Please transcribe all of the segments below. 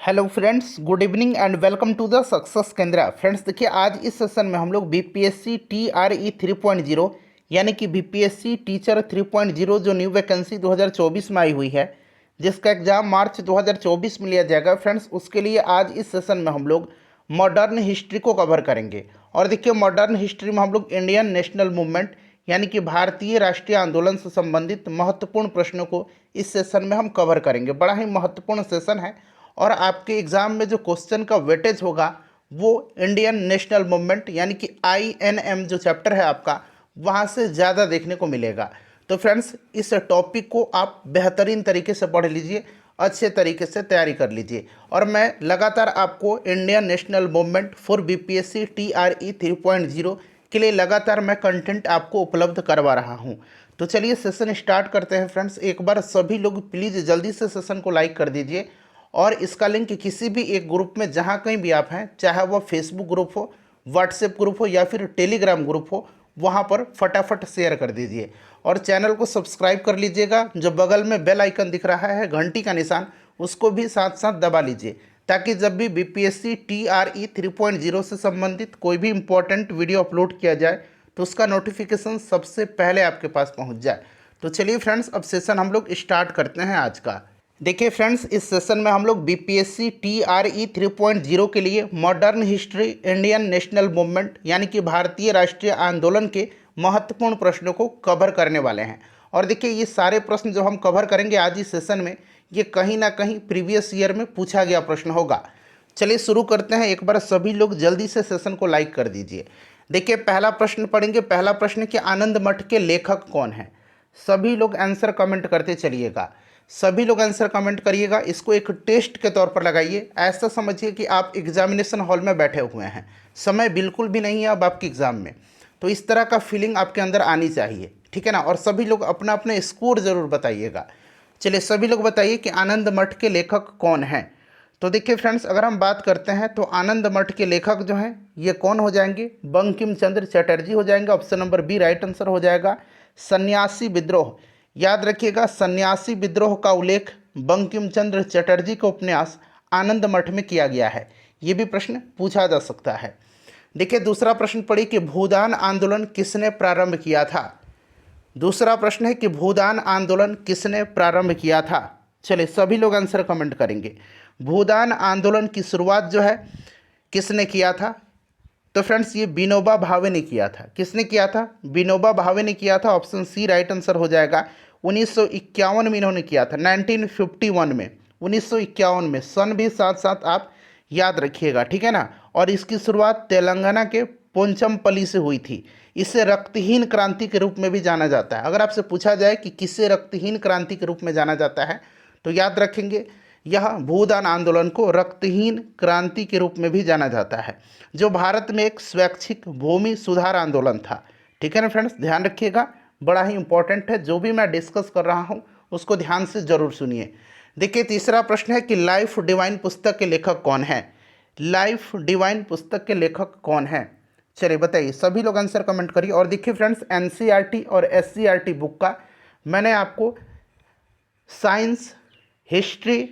Hello friends, good evening and welcome to the success Kendra. Friends देखिए, आज इस session में हम लोग बीपीएससी टीआरई 3.0 यानी कि बीपीएससी टीचर 3.0 जो न्यू वैकेंसी 2024 में आई हुई है, जिसका एग्जाम मार्च 2024 में लिया जाएगा। फ्रेंड्स उसके लिए आज इस सेशन में हम लोग मॉडर्न हिस्ट्री को कवर करेंगे। और देखिए, मॉडर्न हिस्ट्री में हम लोग इंडियन नेशनल मूवमेंट यानी कि भारतीय राष्ट्रीय आंदोलन से संबंधित महत्वपूर्ण प्रश्नों को इस सेशन में हम कवर करेंगे। बड़ा ही महत्वपूर्ण सेशन है और आपके एग्ज़ाम में जो क्वेश्चन का वेटेज होगा वो इंडियन नेशनल मूवमेंट यानी कि आईएनएम जो चैप्टर है आपका, वहाँ से ज़्यादा देखने को मिलेगा। तो फ्रेंड्स, इस टॉपिक को आप बेहतरीन तरीके से पढ़ लीजिए, अच्छे तरीके से तैयारी कर लीजिए। और मैं लगातार आपको Indian national movement for BPSC TRE 3.0 के लिए लगातार मैं कंटेंट आपको उपलब्ध करवा रहा हूँ। तो चलिए सेशन स्टार्ट करते हैं। फ्रेंड्स एक बार सभी लोग प्लीज़ जल्दी से सेशन को लाइक कर दीजिए और इसका लिंक किसी भी एक ग्रुप में जहाँ कहीं भी आप हैं, चाहे वो फेसबुक ग्रुप हो, व्हाट्सएप ग्रुप हो या फिर टेलीग्राम ग्रुप हो, वहाँ पर फटाफट शेयर कर दीजिए। और चैनल को सब्सक्राइब कर लीजिएगा। जो बगल में बेल आइकन दिख रहा है, घंटी का निशान, उसको भी साथ साथ दबा लीजिए, ताकि जब भी बीपीएससी टीआरई 3.0 से संबंधित कोई भी इम्पोर्टेंट वीडियो अपलोड किया जाए तो उसका नोटिफिकेशन सबसे पहले आपके पास पहुँच जाए। तो चलिए फ्रेंड्स, अब सेशन हम लोग स्टार्ट करते हैं आज का। देखिए फ्रेंड्स, इस सेशन में हम लोग बीपीएससी टीआरई 3.0 के लिए modern history Indian national movement यानी कि भारतीय राष्ट्रीय आंदोलन के महत्वपूर्ण प्रश्नों को कवर करने वाले हैं। और देखिए, ये सारे प्रश्न जो हम कवर करेंगे आज इस सेशन में, ये कहीं ना कहीं प्रीवियस ईयर में पूछा गया प्रश्न होगा। चलिए शुरू करते हैं। एक बार सभी लोग जल्दी से सेशन को लाइक कर दीजिए। देखिए, पहला प्रश्न पढ़ेंगे। पहला प्रश्न कि आनंद मठ के लेखक कौन हैं। सभी लोग आंसर कमेंट करते चलिएगा, सभी लोग आंसर कमेंट करिएगा। इसको एक टेस्ट के तौर पर लगाइए। ऐसा समझिए कि आप एग्जामिनेशन हॉल में बैठे हुए हैं, समय बिल्कुल भी नहीं है अब आपके एग्ज़ाम में। तो इस तरह का फीलिंग आपके अंदर आनी चाहिए, ठीक है ना। और सभी लोग अपना अपना स्कोर ज़रूर बताइएगा। चलिए सभी लोग बताइए कि आनंद मठ के लेखक कौन हैं। तो देखिए फ्रेंड्स, अगर हम बात करते हैं तो आनंद मठ के लेखक जो हैं ये कौन हो जाएंगे, बंकिम चंद्र चटर्जी हो जाएंगे। Option number B right answer हो जाएगा। सन्यासी विद्रोह, याद रखिएगा, सन्यासी विद्रोह का उल्लेख बंकिम चंद्र चटर्जी के उपन्यास आनंद मठ में किया गया है। ये भी प्रश्न पूछा जा सकता है। देखिए दूसरा प्रश्न पढ़िए कि भूदान आंदोलन किसने प्रारंभ किया था। दूसरा प्रश्न है कि भूदान आंदोलन किसने प्रारंभ किया था। चलिए सभी लोग आंसर कमेंट करेंगे। भूदान आंदोलन की शुरुआत जो है किसने किया था। तो फ्रेंड्स ये विनोबा भावे ने किया था। किसने किया था? विनोबा भावे ने किया था। ऑप्शन सी राइट आंसर हो जाएगा। 1951 में इन्होंने किया था, 1951 में, 1951 में। सन भी साथ साथ आप याद रखिएगा, ठीक है ना। और इसकी शुरुआत तेलंगाना के पोंचमपल्ली से हुई थी। इसे रक्तहीन क्रांति के रूप में भी जाना जाता है। अगर आपसे पूछा जाए कि किसे रक्तहीन क्रांति के रूप में जाना जाता है तो याद रखेंगे, यह भूदान आंदोलन को रक्तहीन क्रांति के रूप में भी जाना जाता है, जो भारत में एक स्वैच्छिक भूमि सुधार आंदोलन था। ठीक है ना फ्रेंड्स, ध्यान रखिएगा, बड़ा ही इंपॉर्टेंट है। जो भी मैं डिस्कस कर रहा हूँ उसको ध्यान से जरूर सुनिए। देखिए तीसरा प्रश्न है कि लाइफ डिवाइन पुस्तक के लेखक कौन है। लाइफ डिवाइन पुस्तक के लेखक कौन है, चलिए बताइए। सभी लोग आंसर कमेंट करिए। और देखिए फ्रेंड्स, एनसीईआरटी और एससीईआरटी बुक का मैंने आपको science, history,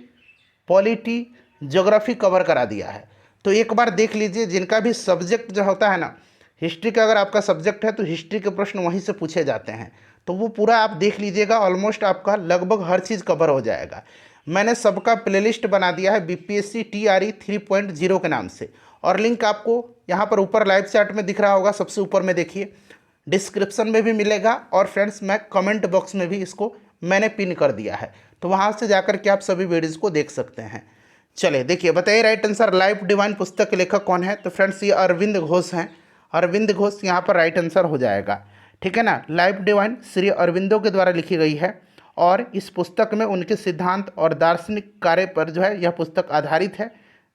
polity, geography cover करा दिया है। तो एक बार देख लीजिए। जिनका भी सब्जेक्ट जो होता है ना, हिस्ट्री का अगर आपका सब्जेक्ट है तो हिस्ट्री के प्रश्न वहीं से पूछे जाते हैं, तो वो पूरा आप देख लीजिएगा। ऑलमोस्ट आपका लगभग हर चीज़ कवर हो जाएगा। मैंने सबका प्लेलिस्ट बना दिया है बीपीएससी टीआरई 3.0 के नाम से, और लिंक आपको यहाँ पर ऊपर लाइव चैट में दिख रहा होगा, सबसे ऊपर में देखिए, डिस्क्रिप्शन में भी मिलेगा। और फ्रेंड्स मैं कमेंट बॉक्स में भी इसको मैंने पिन कर दिया है, तो वहाँ से जाकर के आप सभी वीडियोज़ को देख सकते हैं। चलिए देखिए, बताइए राइट आंसर लाइफ डिवाइन पुस्तक के लेखक कौन है। तो फ्रेंड्स ये अरविंद घोष हैं। अरविंद घोष यहाँ पर राइट आंसर हो जाएगा, ठीक है ना। लाइफ डिवाइन श्री अरविंदो के द्वारा लिखी गई है और इस पुस्तक में उनके सिद्धांत और दार्शनिक कार्य पर जो है यह पुस्तक आधारित है,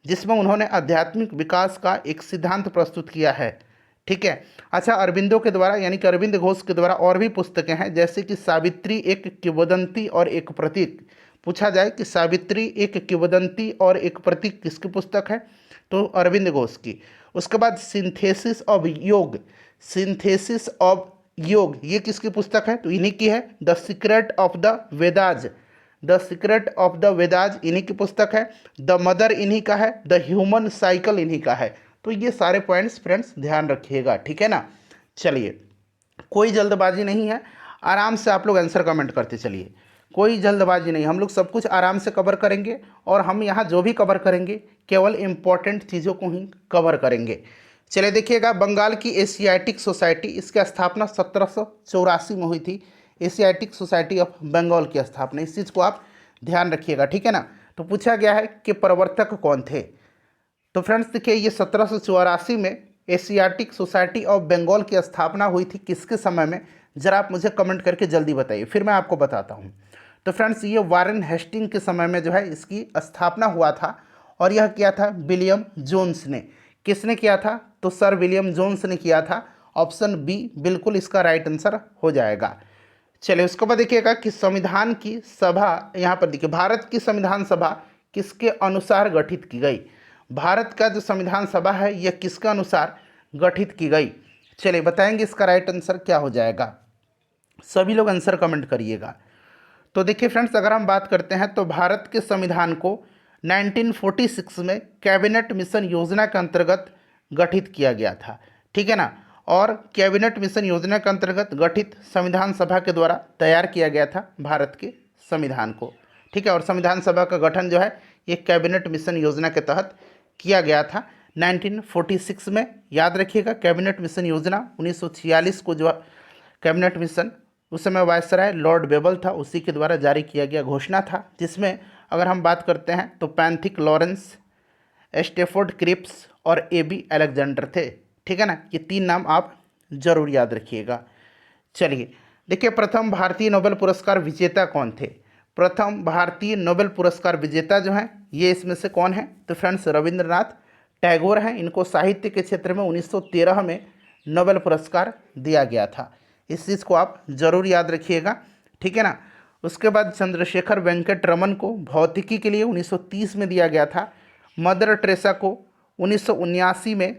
जिसमें उन्होंने आध्यात्मिक विकास का एक सिद्धांत प्रस्तुत किया है, ठीक है। अच्छा, अरविंदो के द्वारा यानी कि अरविंद घोष के द्वारा और भी पुस्तकें हैं, जैसे कि सावित्री एक किंवदंती और एक प्रतीक। पूछा जाए कि सावित्री एक किंवदंती और एक प्रतीक किसकी पुस्तक है, तो अरविंद घोष की। उसके बाद सिंथेसिस ऑफ योग, सिंथेसिस ऑफ योग ये किसकी पुस्तक है, तो इन्हीं की है। The secret of the Vedas, the secret of the Vedas इन्हीं की पुस्तक है, द मदर इन्हीं का है, द ह्यूमन साइकिल इन्हीं का है। तो ये सारे पॉइंट्स फ्रेंड्स ध्यान रखिएगा, ठीक है ना। चलिए, कोई जल्दबाजी नहीं है, आराम से आप लोग आंसर कमेंट करते चलिए, कोई जल्दबाजी नहीं, हम लोग सब कुछ आराम से कवर करेंगे। और हम यहाँ जो भी कवर करेंगे केवल इम्पॉर्टेंट चीज़ों को ही कवर करेंगे। चलिए देखिएगा, बंगाल की एशियाटिक सोसाइटी, इसकी स्थापना 1784 में हुई थी। एशियाटिक सोसाइटी ऑफ बंगाल की स्थापना, इस चीज़ को आप ध्यान रखिएगा, ठीक है ना। तो पूछा गया है कि प्रवर्तक कौन थे। तो फ्रेंड्स देखिए, ये 1784 में एशियाटिक सोसाइटी ऑफ बंगाल की स्थापना हुई थी, किसके समय में, ज़रा आप मुझे कमेंट करके जल्दी बताइए, फिर मैं आपको बताता हूँ। तो फ्रेंड्स, ये वारेन हेस्टिंग के समय में जो है इसकी स्थापना हुआ था। और यह किया था विलियम जोन्स ने। किसने किया था, तो सर विलियम जोन्स ने किया था। ऑप्शन बी बिल्कुल इसका राइट आंसर हो जाएगा। चलिए, उसके बाद देखिएगा कि संविधान की सभा, यहाँ पर देखिए, भारत की संविधान सभा किसके अनुसार गठित की गई। भारत का जो संविधान सभा है यह किसके अनुसार गठित की गई। चलिए बताएंगे इसका राइट आंसर क्या हो जाएगा, सभी लोग आंसर कमेंट करिएगा। तो देखिए फ्रेंड्स, अगर हम बात करते हैं तो भारत के संविधान को 1946 में कैबिनेट मिशन योजना के अंतर्गत गठित किया गया था, ठीक है ना। और कैबिनेट मिशन योजना के अंतर्गत गठित संविधान सभा के द्वारा तैयार किया गया था भारत के संविधान को, ठीक है। और संविधान सभा का गठन जो है ये कैबिनेट मिशन योजना के तहत किया गया था 1946 में। याद रखिएगा, कैबिनेट मिशन योजना 1946 को जो कैबिनेट मिशन, उस समय वायसराय लॉर्ड बेबल था, उसी के द्वारा जारी किया गया घोषणा था, जिसमें अगर हम बात करते हैं तो पैंथिक लॉरेंस, स्टेफोर्ड क्रिप्स और ए.बी. अलेक्जेंडर थे, ठीक है ना। ये 3 नाम आप जरूर याद रखिएगा। चलिए देखिए, प्रथम भारतीय नोबेल पुरस्कार विजेता कौन थे। प्रथम भारतीय नोबेल पुरस्कार विजेता जो हैं ये इसमें से कौन है, तो फ्रेंड्स रविंद्रनाथ टैगोर हैं। इनको साहित्य के क्षेत्र में 1913 में नोबेल पुरस्कार दिया गया था, इस चीज़ को आप जरूर याद रखिएगा, ठीक है ना। उसके बाद चंद्रशेखर वेंकट रमन को भौतिकी के लिए 1930 में दिया गया था। मदर टेरेसा को 1979 में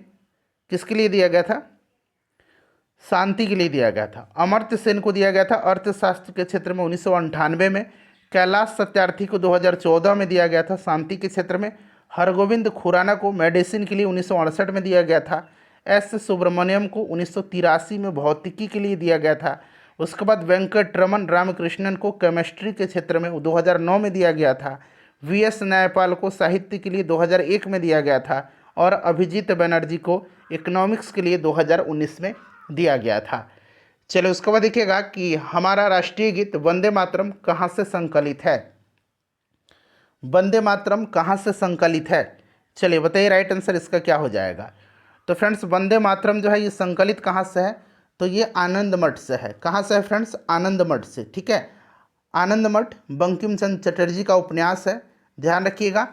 किसके लिए दिया गया था, शांति के लिए दिया गया था। अमर्त्य सेन को दिया गया था अर्थशास्त्र के क्षेत्र में 1998 में। कैलाश सत्यार्थी को 2014 में दिया गया था शांति के क्षेत्र में। हरगोविंद खुराना को मेडिसिन के लिए 1968 में दिया गया था। एस सुब्रमण्यम को 1983 में भौतिकी के लिए दिया गया था। उसके बाद वेंकट रमन रामकृष्णन को केमिस्ट्री के क्षेत्र में 2009 में दिया गया था। वी.एस. न्यायपाल को साहित्य के लिए 2001 में दिया गया था। और अभिजीत बनर्जी को इकोनॉमिक्स के लिए 2019 में दिया गया था। चलिए उसके बाद देखिएगा कि हमारा राष्ट्रीय गीत वंदे मातरम कहाँ से संकलित है। वंदे मातरम कहाँ से संकलित है, चलिए बताइए राइट आंसर इसका क्या हो जाएगा। तो फ्रेंड्स वंदे मातरम जो है ये संकलित कहाँ से है, तो ये आनंद मठ से है। कहाँ से है फ्रेंड्स, आनंद मठ से, ठीक है। आनंद मठ बंकिम चंद्र चटर्जी का उपन्यास है, ध्यान रखिएगा।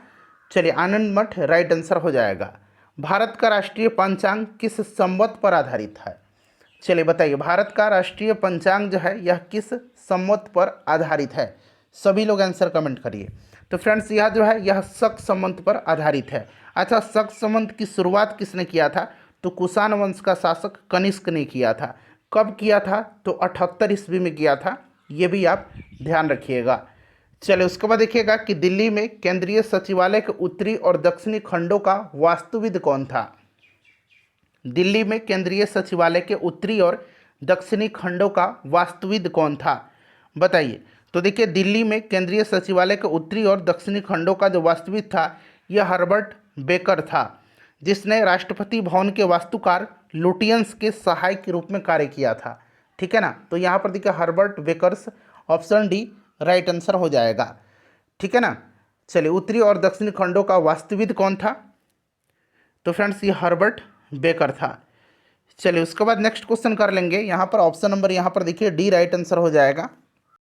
चलिए आनंद मठ राइट आंसर हो जाएगा। भारत का राष्ट्रीय पंचांग किस संवत पर आधारित है, चलिए बताइए। भारत का राष्ट्रीय पंचांग जो है यह किस संवत पर आधारित है, सभी लोग आंसर कमेंट करिए। तो फ्रेंड्स यह जो है यह शक संवत पर आधारित है। अच्छा, शक संवत की शुरुआत किसने किया था, तो कुषाण वंश का शासक कनिष्क ने किया था। कब किया था, तो 78 ईस्वी में किया था, ये भी आप ध्यान रखिएगा। चलिए उसके बाद देखिएगा कि दिल्ली में केंद्रीय सचिवालय के उत्तरी और दक्षिणी खंडों का वास्तुविद कौन था। दिल्ली में केंद्रीय सचिवालय के उत्तरी और दक्षिणी खंडों का वास्तुविद कौन था, बताइए। तो देखिए दिल्ली में केंद्रीय सचिवालय के उत्तरी और दक्षिणी खंडों का जो वास्तुविद था यह हर्बर्ट बेकर था, जिसने राष्ट्रपति भवन के वास्तुकार लुटियंस के सहायक के रूप में कार्य किया था, ठीक है ना। तो यहाँ पर देखिए Herbert Bakers, option D right answer हो जाएगा, ठीक है ना। चलिए उत्तरी और दक्षिणी खंडों का वास्तुविद कौन था, तो फ्रेंड्स ये हर्बर्ट बेकर था। चलिए उसके बाद नेक्स्ट क्वेश्चन कर लेंगे। यहाँ पर ऑप्शन नंबर यहाँ पर देखिए डी राइट आंसर हो जाएगा।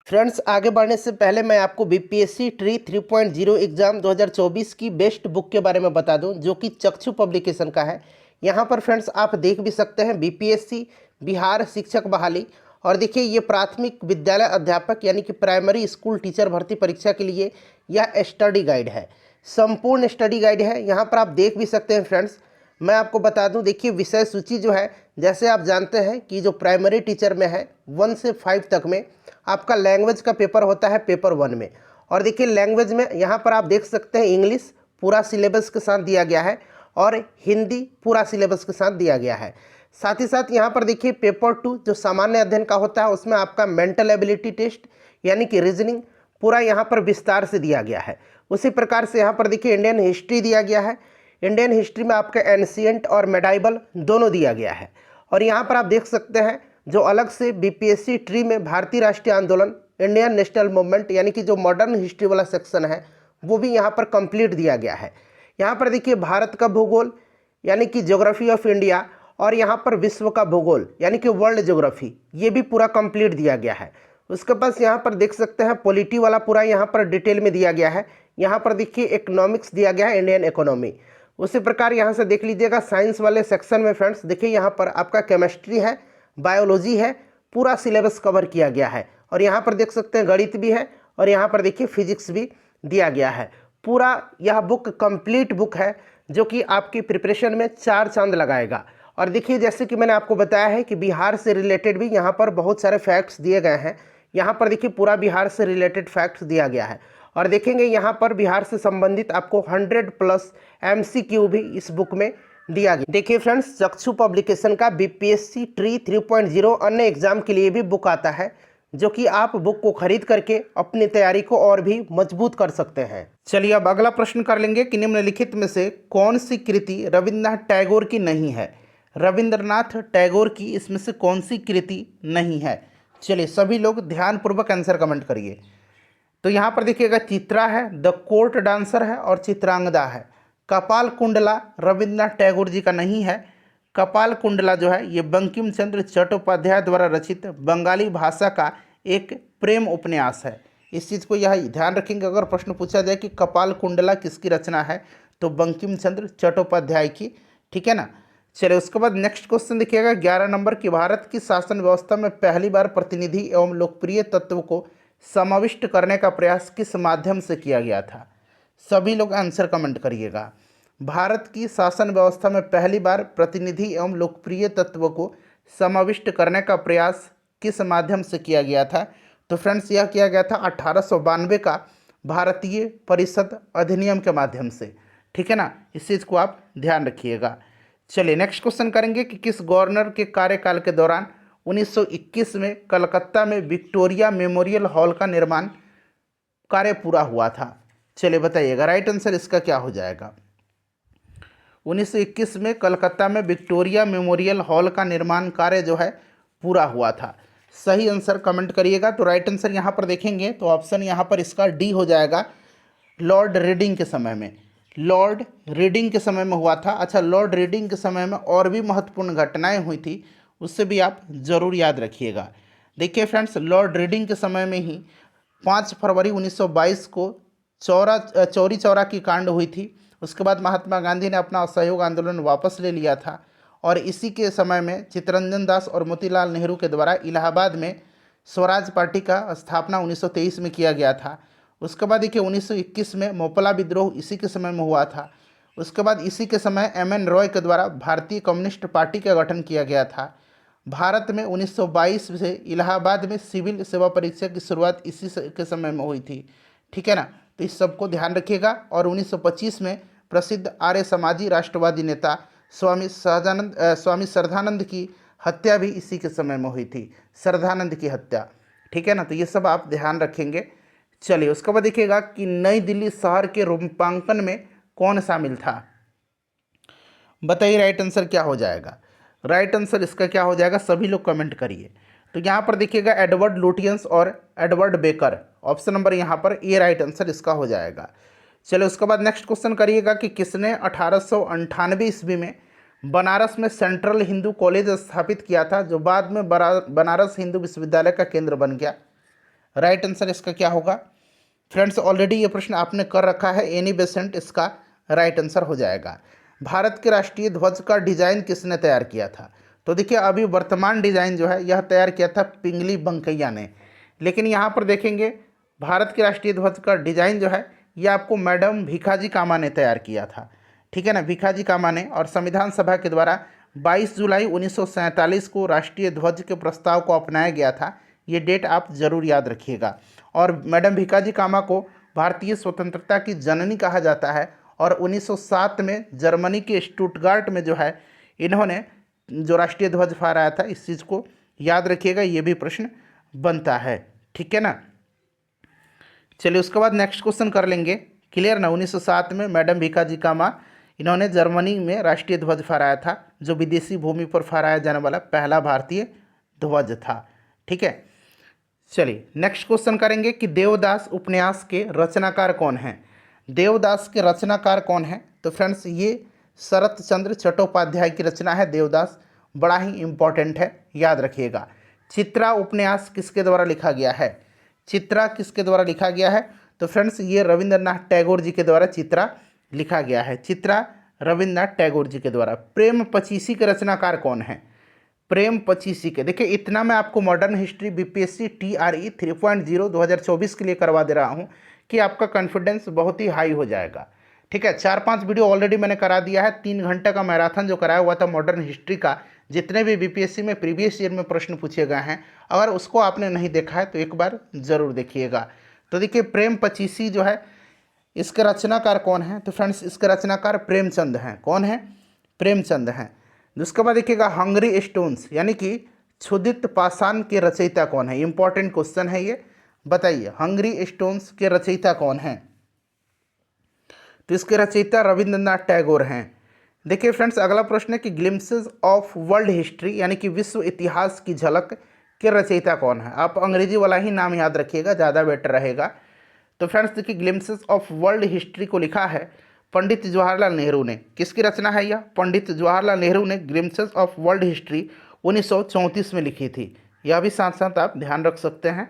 फ्रेंड्स आगे बढ़ने से पहले मैं आपको बीपीएससी ट्री 3.0 एग्जाम 2024 की बेस्ट बुक के बारे में बता दूं, जो कि चक्षु पब्लिकेशन का है। यहाँ पर फ्रेंड्स आप देख भी सकते हैं बीपीएससी बिहार शिक्षक बहाली, और देखिए ये प्राथमिक विद्यालय अध्यापक यानी कि प्राइमरी स्कूल टीचर भर्ती परीक्षा के लिए यह स्टडी गाइड है, संपूर्ण स्टडी गाइड है। यहाँ पर आप देख भी सकते हैं फ्रेंड्स। मैं आपको बता दूं, देखिए विषय सूची जो है, जैसे आप जानते हैं कि जो प्राइमरी टीचर में है 1 से 5 तक में आपका लैंग्वेज का पेपर होता है पेपर 1 में, और देखिए लैंग्वेज में यहाँ पर आप देख सकते हैं इंग्लिश पूरा सिलेबस के साथ दिया गया है और हिंदी पूरा सिलेबस के साथ दिया गया है। साथ ही साथ यहाँ पर देखिए पेपर 2 जो सामान्य अध्ययन का होता है उसमें आपका मेंटल एबिलिटी टेस्ट यानी कि रीजनिंग पूरा यहाँ पर विस्तार से दिया गया है। उसी प्रकार से यहाँ पर देखिए इंडियन हिस्ट्री दिया गया है। इंडियन हिस्ट्री में आपका एंशिएंट और मेडाइवल दोनों दिया गया है। और यहाँ पर आप देख सकते हैं जो अलग से बीपीएससी ट्री में भारतीय राष्ट्रीय आंदोलन इंडियन नेशनल मूवमेंट यानी कि जो मॉडर्न हिस्ट्री वाला सेक्शन है वो भी यहाँ पर कंप्लीट दिया गया है। यहाँ पर देखिए भारत का भूगोल यानी कि ज्योग्राफी ऑफ इंडिया और यहाँ पर विश्व का भूगोल यानी कि वर्ल्ड ज्योग्राफी ये भी पूरा कंप्लीट दिया गया है। उसके पास यहाँ पर देख सकते हैं पॉलिटी वाला पूरा यहाँ पर डिटेल में दिया गया है। यहाँ पर देखिए इकोनॉमिक्स दिया गया है, इंडियन इकोनॉमी। उसी प्रकार यहाँ से देख लीजिएगा साइंस वाले सेक्शन में फ्रेंड्स देखिए यहाँ पर आपका केमिस्ट्री है, बायोलॉजी है, पूरा सिलेबस कवर किया गया है। और यहाँ पर देख सकते हैं गणित भी है और यहाँ पर देखिए फिजिक्स भी दिया गया है। पूरा यह बुक कंप्लीट बुक है जो कि आपकी प्रिपरेशन में 4 चांद लगाएगा। और देखिए जैसे कि मैंने आपको बताया है कि बिहार से रिलेटेड भी यहाँ पर बहुत सारे फैक्ट्स दिए गए हैं। यहाँ पर देखिए पूरा बिहार से रिलेटेड फैक्ट्स दिया गया है और देखेंगे यहाँ पर बिहार से संबंधित आपको 100+ MCQ भी इस बुक में दिया गया। देखिए फ्रेंड्स चक्षु पब्लिकेशन का बीपीएससी ट्री 3.0 अन्य एग्जाम के लिए भी बुक आता है जो कि आप बुक को खरीद करके अपनी तैयारी को और भी मजबूत कर सकते हैं। चलिए अब अगला प्रश्न कर लेंगे कि निम्नलिखित में से कौन सी कृति रविन्द्रनाथ टैगोर की नहीं है। रविंद्रनाथ टैगोर की इसमें से कौन सी कृति नहीं है। चलिए सभी लोग ध्यानपूर्वक आंसर कमेंट करिए। तो यहाँ पर देखिएगा चित्रा है, द कोर्ट डांसर है और चित्रांगदा है। कपाल कुंडला रविंद्रनाथ टैगोर जी का नहीं है। कपाल कुंडला जो है ये बंकिम चंद्र चट्टोपाध्याय द्वारा रचित बंगाली भाषा का एक प्रेम उपन्यास है। इस चीज़ को यह ध्यान रखेंगे, अगर प्रश्न पूछा जाए कि कपाल कुंडला किसकी रचना है तो बंकिम चंद्र चट्टोपाध्याय की, ठीक है ना। चलिए उसके बाद नेक्स्ट क्वेश्चन देखिएगा 11 नंबर की, भारत की शासन व्यवस्था में पहली बार प्रतिनिधि एवं लोकप्रिय तत्व को समाविष्ट करने का प्रयास किस माध्यम से किया गया था। सभी लोग आंसर कमेंट करिएगा। भारत की शासन व्यवस्था में पहली बार प्रतिनिधि एवं लोकप्रिय तत्व को समाविष्ट करने का प्रयास किस माध्यम से किया गया था। तो फ्रेंड्स यह किया गया था 1892 का भारतीय परिषद अधिनियम के माध्यम से, ठीक है ना। इस चीज़ को आप ध्यान रखिएगा। चलिए नेक्स्ट क्वेश्चन करेंगे कि किस गवर्नर के कार्यकाल के दौरान 1921 में कलकत्ता में विक्टोरिया मेमोरियल हॉल का निर्माण कार्य पूरा हुआ था। चलिए बताइएगा राइट आंसर इसका क्या हो जाएगा। 1921 में कलकत्ता में विक्टोरिया मेमोरियल हॉल का निर्माण कार्य जो है पूरा हुआ था। सही आंसर कमेंट करिएगा। तो राइट आंसर यहाँ पर देखेंगे तो ऑप्शन यहाँ पर इसका डी हो जाएगा, लॉर्ड रीडिंग के समय में। लॉर्ड रीडिंग के समय में हुआ था। अच्छा, लॉर्ड रीडिंग के समय में और भी महत्वपूर्ण घटनाएं हुई थी, उससे भी आप ज़रूर याद रखिएगा। देखिए फ्रेंड्स लॉर्ड रीडिंग के समय में ही 5 फरवरी 1922 को चौरी चौरा की कांड हुई थी। उसके बाद महात्मा गांधी ने अपना असहयोग आंदोलन वापस ले लिया था और इसी के समय में चित्तरंजन दास और मोतीलाल नेहरू के द्वारा इलाहाबाद में स्वराज पार्टी का स्थापना 1923 में किया गया था। उसके बाद देखिए 1921 में मोपला विद्रोह इसी के समय में हुआ था। उसके बाद इसी के समय MN रॉय के द्वारा भारतीय कम्युनिस्ट पार्टी का गठन किया गया था। भारत में 1922 से इलाहाबाद में सिविल सेवा परीक्षा की शुरुआत इसी के समय में हुई थी, ठीक है ना। तो इस सब को ध्यान रखिएगा। और 1925 में प्रसिद्ध आर्य समाजी राष्ट्रवादी नेता स्वामी श्रद्धानंद की हत्या भी इसी के समय में हुई थी, श्रद्धानंद की हत्या, ठीक है ना। तो ये सब आप ध्यान रखेंगे। चलिए उसके बाद देखिएगा कि नई दिल्ली शहर के रूपांकन में कौन शामिल था। बताइए राइट आंसर क्या हो जाएगा। राइट आंसर इसका क्या हो जाएगा, सभी लोग कमेंट करिए। तो यहाँ पर देखिएगा एडवर्ड लुटियंस और एडवर्ड बेकर, ऑप्शन नंबर यहाँ पर ए राइट आंसर इसका हो जाएगा। चलिए उसके बाद नेक्स्ट क्वेश्चन करिएगा कि किसने 1898 ईस्वी में बनारस में सेंट्रल हिंदू कॉलेज स्थापित किया था जो बाद में बनारस हिंदू विश्वविद्यालय का केंद्र बन गया। राइट आंसर इसका क्या होगा। फ्रेंड्स ऑलरेडी ये प्रश्न आपने कर रखा है, एनी बेसेंट इसका राइट आंसर हो जाएगा। भारत के राष्ट्रीय ध्वज का डिजाइन किसने तैयार किया था। तो देखिए अभी वर्तमान डिजाइन जो है यह तैयार किया था पिंगली बंकैया ने, लेकिन यहाँ पर देखेंगे भारत के राष्ट्रीय ध्वज का डिजाइन जो है यह आपको मैडम भीखाजी कामा ने तैयार किया था, ठीक है ना, भीखाजी कामा ने। और संविधान सभा के द्वारा 22 जुलाई 1947 को राष्ट्रीय ध्वज के प्रस्ताव को अपनाया गया था। ये डेट आप जरूर याद रखिएगा। और मैडम भीखाजी कामा को भारतीय स्वतंत्रता की जननी कहा जाता है और 1907 में जर्मनी के स्टुटगार्ट में जो है इन्होंने जो राष्ट्रीय ध्वज फहराया था। इस चीज़ को याद रखिएगा, ये भी प्रश्न बनता है, ठीक है ना। चलिए उसके बाद नेक्स्ट क्वेश्चन कर लेंगे, क्लियर ना। 1907 में मैडम भीकाजी कामा इन्होंने जर्मनी में राष्ट्रीय ध्वज फहराया था, जो विदेशी भूमि पर फहराया जाने वाला पहला भारतीय ध्वज था, ठीक है। चलिए नेक्स्ट क्वेश्चन करेंगे कि देवदास उपन्यास के रचनाकार कौन हैं। देवदास के रचनाकार कौन हैं? तो फ्रेंड्स ये शरत चंद्र चट्टोपाध्याय की रचना है देवदास, बड़ा ही इंपॉर्टेंट है, याद रखिएगा। चित्रा उपन्यास किसके द्वारा लिखा गया है? चित्रा किसके द्वारा लिखा गया है? तो फ्रेंड्स ये रविंद्रनाथ टैगोर जी के द्वारा चित्रा लिखा गया है। चित्रा रविंद्रनाथ टैगोर जी के द्वारा। प्रेम पचीसी के रचनाकार कौन है? प्रेम पचीसी के, देखिए इतना मैं आपको मॉडर्न हिस्ट्री बीपीएससी TRE 3.0 2024 के लिए करवा दे रहा हूँ कि आपका कॉन्फिडेंस बहुत ही हाई हो जाएगा, ठीक है। 4-5 वीडियो ऑलरेडी मैंने करा दिया है। 3 घंटे का मैराथन जो कराया हुआ था मॉडर्न हिस्ट्री का, जितने भी बीपीएससी में प्रीवियस ईयर में प्रश्न पूछे गए हैं, अगर उसको आपने नहीं देखा है तो एक बार ज़रूर देखिएगा। तो देखिए प्रेम पचीसी जो है इसके रचनाकार कौन है? तो फ्रेंड्स इसके रचनाकार प्रेमचंद हैं। कौन है? प्रेमचंद हैं। उसके बाद देखिएगा हंगरी स्टोन्स यानी कि क्षुदित पाषाण के रचयिता कौन है? इंपॉर्टेंट क्वेश्चन है ये, बताइए हंगरी स्टोन्स के रचयिता कौन है? तो इसके रचयिता रविंद्रनाथ टैगोर हैं। देखिए फ्रेंड्स अगला प्रश्न है कि ग्लिम्पसेस ऑफ वर्ल्ड हिस्ट्री यानी कि विश्व इतिहास की झलक के रचयिता कौन है? आप अंग्रेजी वाला ही नाम याद रखिएगा, ज़्यादा बेटर रहेगा। तो फ्रेंड्स देखिए ग्लिम्पसेस ऑफ वर्ल्ड हिस्ट्री को लिखा है पंडित जवाहरलाल नेहरू ने। किसकी रचना है यह? पंडित जवाहरलाल नेहरू ने ग्लिम्पसेस ऑफ वर्ल्ड हिस्ट्री 1934 में लिखी थी। यह भी साथ साथ आप ध्यान रख सकते हैं।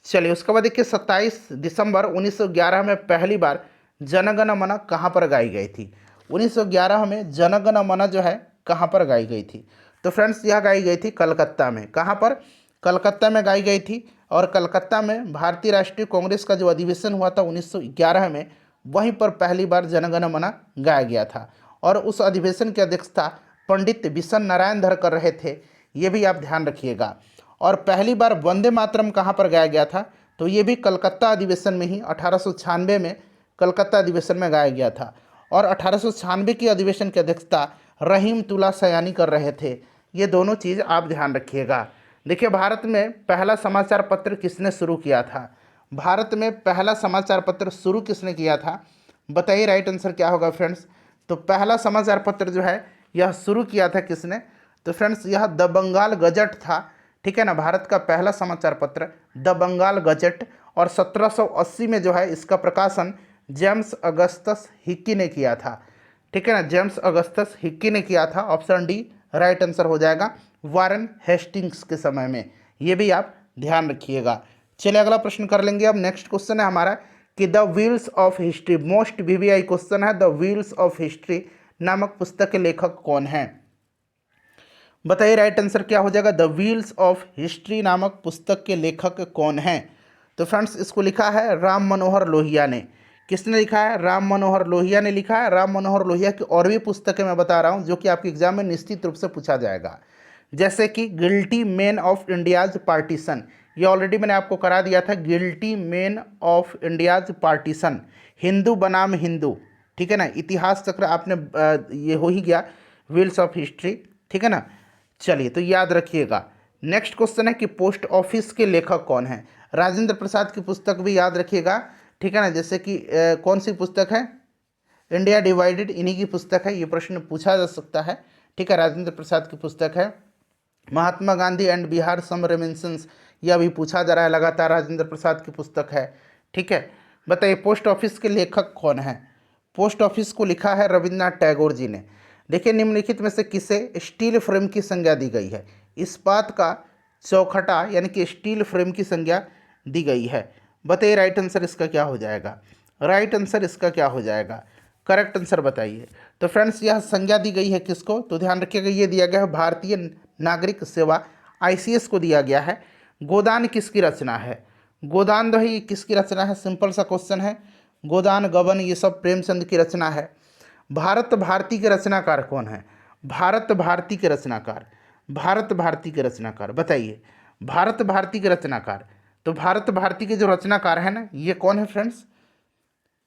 चलिए उसके बाद देखिए 27 दिसंबर 1911 में पहली बार जनगण मन कहाँ पर गाई गई थी? 1911 में जनगण मन जो है कहाँ पर गाई गई थी? तो फ्रेंड्स यह गाई गई थी कलकत्ता में। कहाँ पर? कलकत्ता में गाई गई थी। और कलकत्ता में भारतीय राष्ट्रीय कांग्रेस का जो अधिवेशन हुआ था 1911 में, वहीं पर पहली बार जनगण मन गाया गया था। और उस अधिवेशन की अध्यक्षता पंडित बिशन नारायण धर कर रहे थे, ये भी आप ध्यान रखिएगा। और पहली बार वंदे मातरम कहाँ पर गाया गया था? तो ये भी कलकत्ता अधिवेशन में ही 1896 में कलकत्ता अधिवेशन में गाया गया था। और 1896 की अधिवेशन की अध्यक्षता रहीम तुला सयानी कर रहे थे। ये दोनों चीज़ आप ध्यान रखिएगा। देखिए भारत में पहला समाचार पत्र किसने शुरू किया था? भारत में पहला समाचार पत्र शुरू किसने किया था? बताइए राइट आंसर क्या होगा फ्रेंड्स। तो पहला समाचार पत्र जो है यह शुरू किया था किसने? तो फ्रेंड्स यह द बंगाल गजट था, ठीक है ना। भारत का पहला समाचार पत्र द बंगाल गजट। और 1780 में जो है इसका प्रकाशन जेम्स अगस्तस हिक्की ने किया था, ठीक है ना। जेम्स अगस्तस हिक्की ने किया था। ऑप्शन डी राइट आंसर हो जाएगा, वारन हेस्टिंग्स के समय में। ये भी आप ध्यान रखिएगा। चलिए अगला प्रश्न कर लेंगे। अब नेक्स्ट क्वेश्चन है हमारा कि the wheels of history, most VVI question है। द व्हील्स ऑफ हिस्ट्री नामक पुस्तक के लेखक कौन है? बताइए राइट आंसर क्या हो जाएगा। द व्हील्स ऑफ हिस्ट्री नामक पुस्तक के लेखक कौन है? तो फ्रेंड्स इसको लिखा है राम मनोहर लोहिया ने। किसने लिखा है? राम मनोहर लोहिया ने लिखा है। राम मनोहर लोहिया की और भी पुस्तकें मैं बता रहा हूँ जो कि आपके एग्जाम में निश्चित रूप से पूछा जाएगा, जैसे कि guilty man of India's partition, ये ऑलरेडी मैंने आपको करा दिया था। Guilty man of India's partition, Hindu बनाम हिंदू, ठीक है ना। इतिहास चक्र आपने ये हो ही गया, व्हील्स ऑफ हिस्ट्री, ठीक है ना। चलिए तो याद रखिएगा। नेक्स्ट क्वेश्चन है कि पोस्ट ऑफिस के लेखक कौन है? राजेंद्र प्रसाद की पुस्तक भी याद रखिएगा, ठीक है ना। जैसे कि कौन सी पुस्तक है? इंडिया डिवाइडेड, इन्हीं की पुस्तक है। ये प्रश्न पूछा जा सकता है, ठीक है। राजेंद्र प्रसाद की पुस्तक है। Mahatma Gandhi and Bihar some reminiscences, यह भी पूछा जा रहा है लगातार, राजेंद्र प्रसाद की पुस्तक है, ठीक है। बताइए पोस्ट ऑफिस के लेखक कौन है? पोस्ट ऑफिस को लिखा है रविंद्रनाथ टैगोर जी ने। देखिए निम्नलिखित में से किसे स्टील फ्रेम की संज्ञा दी गई है? इस्पात का चौखटा यानी कि स्टील फ्रेम की संज्ञा दी गई है। बताइए राइट आंसर इसका क्या हो जाएगा? राइट आंसर इसका क्या हो जाएगा? करेक्ट आंसर बताइए। तो फ्रेंड्स यह संज्ञा दी गई है किसको? तो ध्यान रखिएगा ये दिया गया है भारतीय नागरिक सेवा ICS को दिया गया है। गोदान किसकी रचना है? गोदान जो है ये किसकी रचना है? सिंपल सा क्वेश्चन है। गोदान गबन ये सब प्रेमचंद की रचना है। भारत भारती के रचनाकार कौन है? भारत भारती के रचनाकार, भारत भारती के रचनाकार बताइए। भारत भारती के रचनाकार, तो भारत भारती के जो रचनाकार है ना, ये कौन है फ्रेंड्स?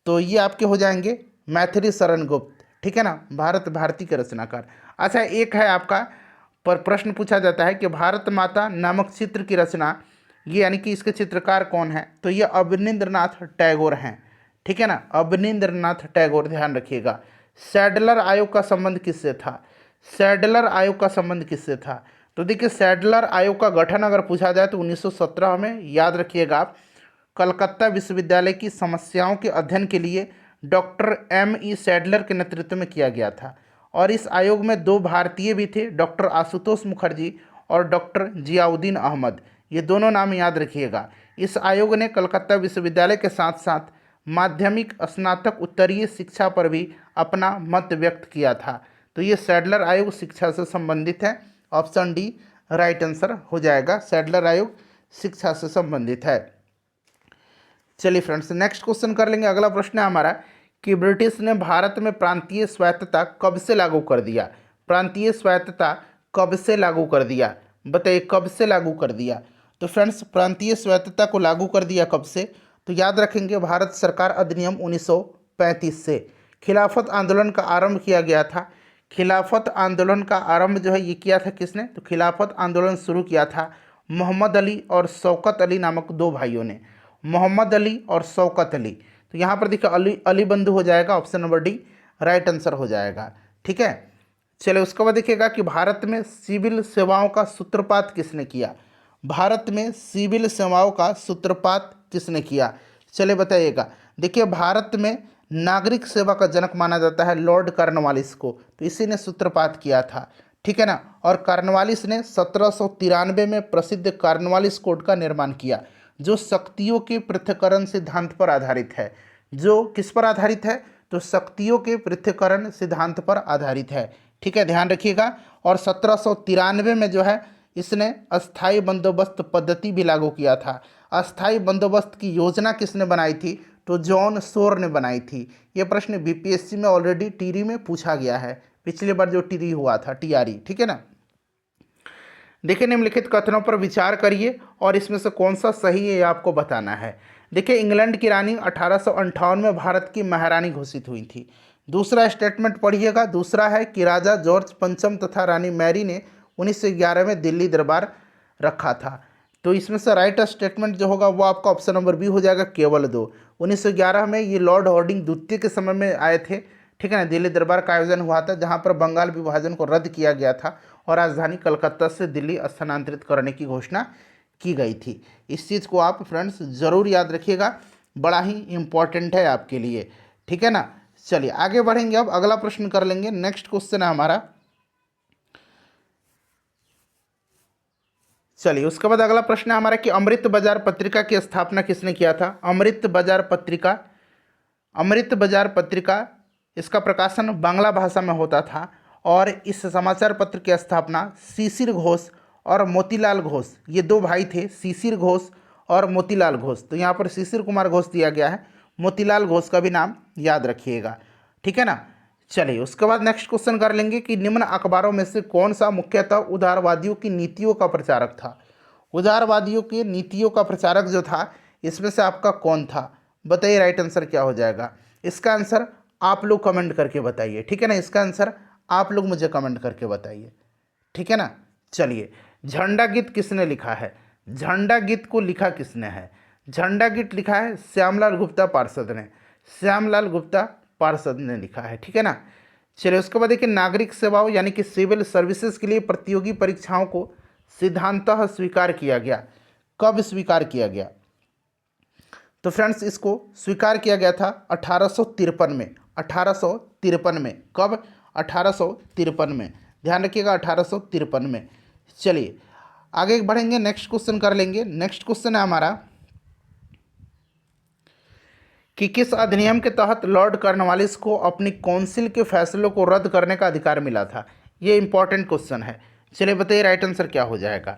तो ये आपके हो जाएंगे मैथिली शरण गुप्त, ठीक है ना, भारत भारती के रचनाकार। अच्छा, एक है आपका पर प्रश्न पूछा जाता है कि भारत माता नामक चित्र की रचना, ये यानी कि इसके चित्रकार कौन है, तो ये अवनींद्रनाथ टैगोर हैं, ठीक है ना, अवनींद्रनाथ टैगोर, ध्यान रखिएगा। सैडलर आयोग का संबंध किससे था, सैडलर आयोग का संबंध किससे था, तो देखिए सैडलर आयोग का गठन अगर पूछा जाए तो 1917 में, याद रखिएगा आप, कलकत्ता विश्वविद्यालय की समस्याओं के अध्ययन के लिए डॉक्टर M.E. सैडलर के नेतृत्व में किया गया था। और इस आयोग में 2 भारतीय भी थे, डॉक्टर आशुतोष मुखर्जी और डॉक्टर जियाउद्दीन अहमद, ये दोनों नाम याद रखिएगा। इस आयोग ने कलकत्ता विश्वविद्यालय के साथ साथ माध्यमिक, स्नातक, उत्तरीय शिक्षा पर भी अपना मत व्यक्त किया था। तो ये सैडलर आयोग शिक्षा से संबंधित है, ऑप्शन डी राइट आंसर हो जाएगा, सैडलर आयोग शिक्षा से संबंधित है। चलिए फ्रेंड्स, नेक्स्ट क्वेश्चन कर लेंगे। अगला प्रश्न है हमारा कि ब्रिटिश ने भारत में प्रांतीय स्वायत्तता कब से लागू कर दिया, प्रांतीय स्वायत्तता कब से लागू कर दिया, बताइए कब से लागू कर दिया। तो फ्रेंड्स, प्रांतीय स्वायत्तता को लागू कर दिया कब से, तो याद रखेंगे भारत सरकार अधिनियम 1935 से। खिलाफत आंदोलन का आरंभ किया गया था, खिलाफत आंदोलन का आरंभ जो है ये किया था किसने, तो खिलाफत आंदोलन शुरू किया था मोहम्मद अली और शौकत अली नामक 2 भाइयों ने, मोहम्मद अली और शौकत अली। तो यहाँ पर देखिए अली बंधु हो जाएगा, option number D right answer हो जाएगा, ठीक है। चलिए उसके बाद देखिएगा कि भारत में सिविल सेवाओं का सूत्रपात किसने किया, भारत में सिविल सेवाओं का सूत्रपात किसने किया, चलिए बताइएगा। देखिए भारत में नागरिक सेवा का जनक माना जाता है लॉर्ड कॉर्नवालिस को, तो इसी ने सूत्रपात किया था, ठीक है ना। और कॉर्नवालिस ने 1793 में प्रसिद्ध कॉर्नवालिस कोड का निर्माण किया, जो शक्तियों के पृथक्करण सिद्धांत पर आधारित है, जो किस पर आधारित है, तो शक्तियों के पृथक्करण सिद्धांत पर आधारित है, ठीक है, ध्यान रखिएगा। और 1793 में जो है इसने अस्थाई बंदोबस्त पद्धति भी लागू किया था। अस्थाई बंदोबस्त की योजना किसने बनाई थी, तो जॉन शोर ने बनाई थी। ये प्रश्न बीपीएससी में ऑलरेडी टीरी में पूछा गया है, पिछली बार जो टीरी हुआ था, टीआरई, ठीक है ना। देखिए निम्नलिखित कथनों पर विचार करिए और इसमें से कौन सा सही है ये आपको बताना है। देखिए इंग्लैंड की रानी 1858 में भारत की महारानी घोषित हुई थी। दूसरा स्टेटमेंट पढ़िएगा, दूसरा है कि राजा जॉर्ज पंचम तथा रानी मैरी ने 1911 में दिल्ली दरबार रखा था। तो इसमें से राइट स्टेटमेंट जो होगा वो आपका ऑप्शन नंबर बी हो जाएगा, केवल 2। 1911 में ये लॉर्ड हार्डिंग द्वितीय के समय में आए थे, ठीक है ना। दिल्ली दरबार का आयोजन हुआ था जहाँ पर बंगाल विभाजन को रद्द किया गया था और राजधानी कलकत्ता से दिल्ली स्थानांतरित करने की घोषणा की गई थी। इस चीज़ को आप फ्रेंड्स ज़रूर याद रखिएगा, बड़ा ही इम्पॉर्टेंट है आपके लिए, ठीक है ना। चलिए आगे बढ़ेंगे, अब अगला प्रश्न कर लेंगे। नेक्स्ट क्वेश्चन है हमारा, चलिए उसके बाद अगला प्रश्न है हमारा कि अमृत बाजार पत्रिका की स्थापना किसने किया था। अमृत बाजार पत्रिका, अमृत बाजार पत्रिका इसका प्रकाशन बांग्ला भाषा में होता था और इस समाचार पत्र की स्थापना शिशिर घोष और मोतीलाल घोष, ये 2 भाई थे, शिशिर घोष और मोतीलाल घोष। तो यहाँ पर शिशिर कुमार घोष दिया गया है, मोतीलाल घोष का भी नाम याद रखिएगा, ठीक है ना। चलिए उसके बाद नेक्स्ट क्वेश्चन कर लेंगे कि निम्न अखबारों में से कौन सा मुख्यतः उदारवादियों की नीतियों का प्रचारक था। उदारवादियों की नीतियों का प्रचारक जो था इसमें से आपका कौन था, बताइए राइट आंसर क्या हो जाएगा। इसका आंसर आप लोग कमेंट करके बताइए, ठीक है ना, इसका आंसर आप लोग मुझे कमेंट करके बताइए, ठीक है ना। चलिए झंडा गीत किसने लिखा है, झंडा गीत को लिखा किसने है, झंडा गीत लिखा है श्यामलाल गुप्ता पार्षद ने, श्यामलाल गुप्ता पार्षद ने लिखा है, ठीक है ना। चलिए उसके बाद देखिए नागरिक सेवाओं यानी कि सिविल सर्विसेज के लिए प्रतियोगी परीक्षाओं को सिद्धांततः स्वीकार किया गया, कब स्वीकार किया गया, तो फ्रेंड्स इसको स्वीकार किया गया था 1853 में, 1853 में, कब, 1853 में, ध्यान रखिएगा 1853 में। चलिए आगे बढ़ेंगे, नेक्स्ट क्वेश्चन कर लेंगे। नेक्स्ट क्वेश्चन है हमारा कि किस अधिनियम के तहत लॉर्ड कॉर्नवालिस को अपनी काउंसिल के फैसलों को रद्द करने का अधिकार मिला था। ये इंपॉर्टेंट क्वेश्चन है, चलिए बताइए राइट आंसर क्या हो जाएगा।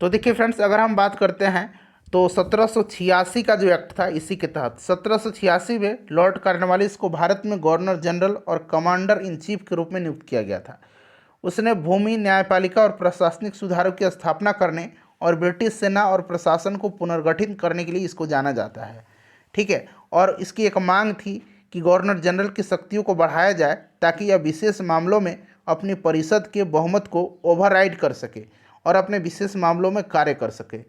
तो देखिए फ्रेंड्स अगर हम बात करते हैं तो 1786 का जो एक्ट था इसी के तहत 1786 में लॉर्ड कॉर्नवालिस को भारत में गवर्नर जनरल और कमांडर इन चीफ के रूप में नियुक्त किया गया था। उसने भूमि, न्यायपालिका और प्रशासनिक सुधारों की स्थापना करने और ब्रिटिश सेना और प्रशासन को पुनर्गठित करने के लिए इसको जाना जाता है, ठीक है। और इसकी एक मांग थी कि गवर्नर जनरल की शक्तियों को बढ़ाया जाए ताकि यह विशेष मामलों में अपनी परिषद के बहुमत को ओवरराइड कर सके और अपने विशेष मामलों में कार्य कर सके,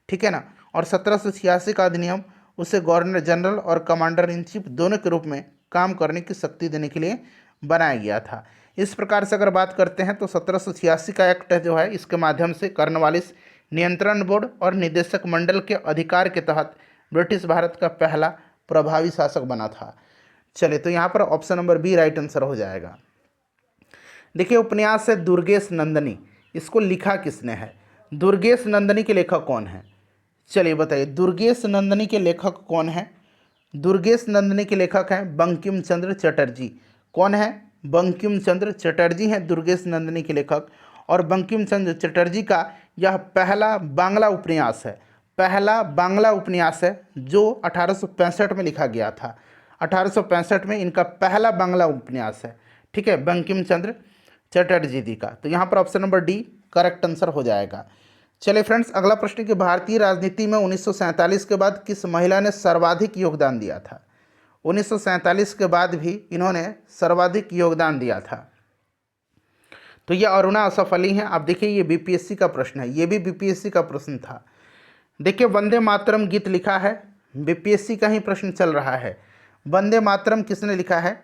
ठीक है ना। और 1786 का अधिनियम उसे गवर्नर जनरल और कमांडर इन चीफ दोनों के रूप में काम करने की शक्ति देने के लिए बनाया गया था। इस प्रकार से अगर बात करते हैं तो 1786 का एक्ट जो है, इसके माध्यम से कॉर्नवालिस नियंत्रण बोर्ड और निदेशक मंडल के अधिकार के तहत ब्रिटिश भारत का पहला प्रभावी शासक बना था। चलिए, तो यहाँ पर option number B right answer हो जाएगा। देखिए, उपन्यास है दुर्गेश नंदिनी, इसको लिखा किसने है? दुर्गेश नंदिनी के लेखक कौन है? चलिए बताइए, दुर्गेश नंदिनी के लेखक कौन है? दुर्गेश नंदिनी के लेखक हैं बंकिम चंद्र चटर्जी। कौन है? बंकिम चंद्र चटर्जी हैं दुर्गेश नंदिनी के लेखक। और बंकिम चंद्र चटर्जी का यह पहला बांग्ला उपन्यास है, पहला बांग्ला उपन्यास है जो 1865 में लिखा गया था। 1865 में इनका पहला बांग्ला उपन्यास है, ठीक है, बंकिम चंद्र चटर्जी जी का। तो यहाँ पर option number D correct answer हो जाएगा। चलिए फ्रेंड्स, अगला प्रश्न कि भारतीय राजनीति में 1947 के बाद किस महिला ने सर्वाधिक योगदान दिया था? 1947 के बाद भी इन्होंने सर्वाधिक योगदान दिया था। तो ये अरुणा असफ अली हैं। आप देखिए, ये बीपीएससी का प्रश्न है, ये भी बीपीएससी का प्रश्न था। देखिए, वंदे मातरम गीत लिखा है, बीपीएससी का ही प्रश्न चल रहा है। वंदे मातरम किसने लिखा है?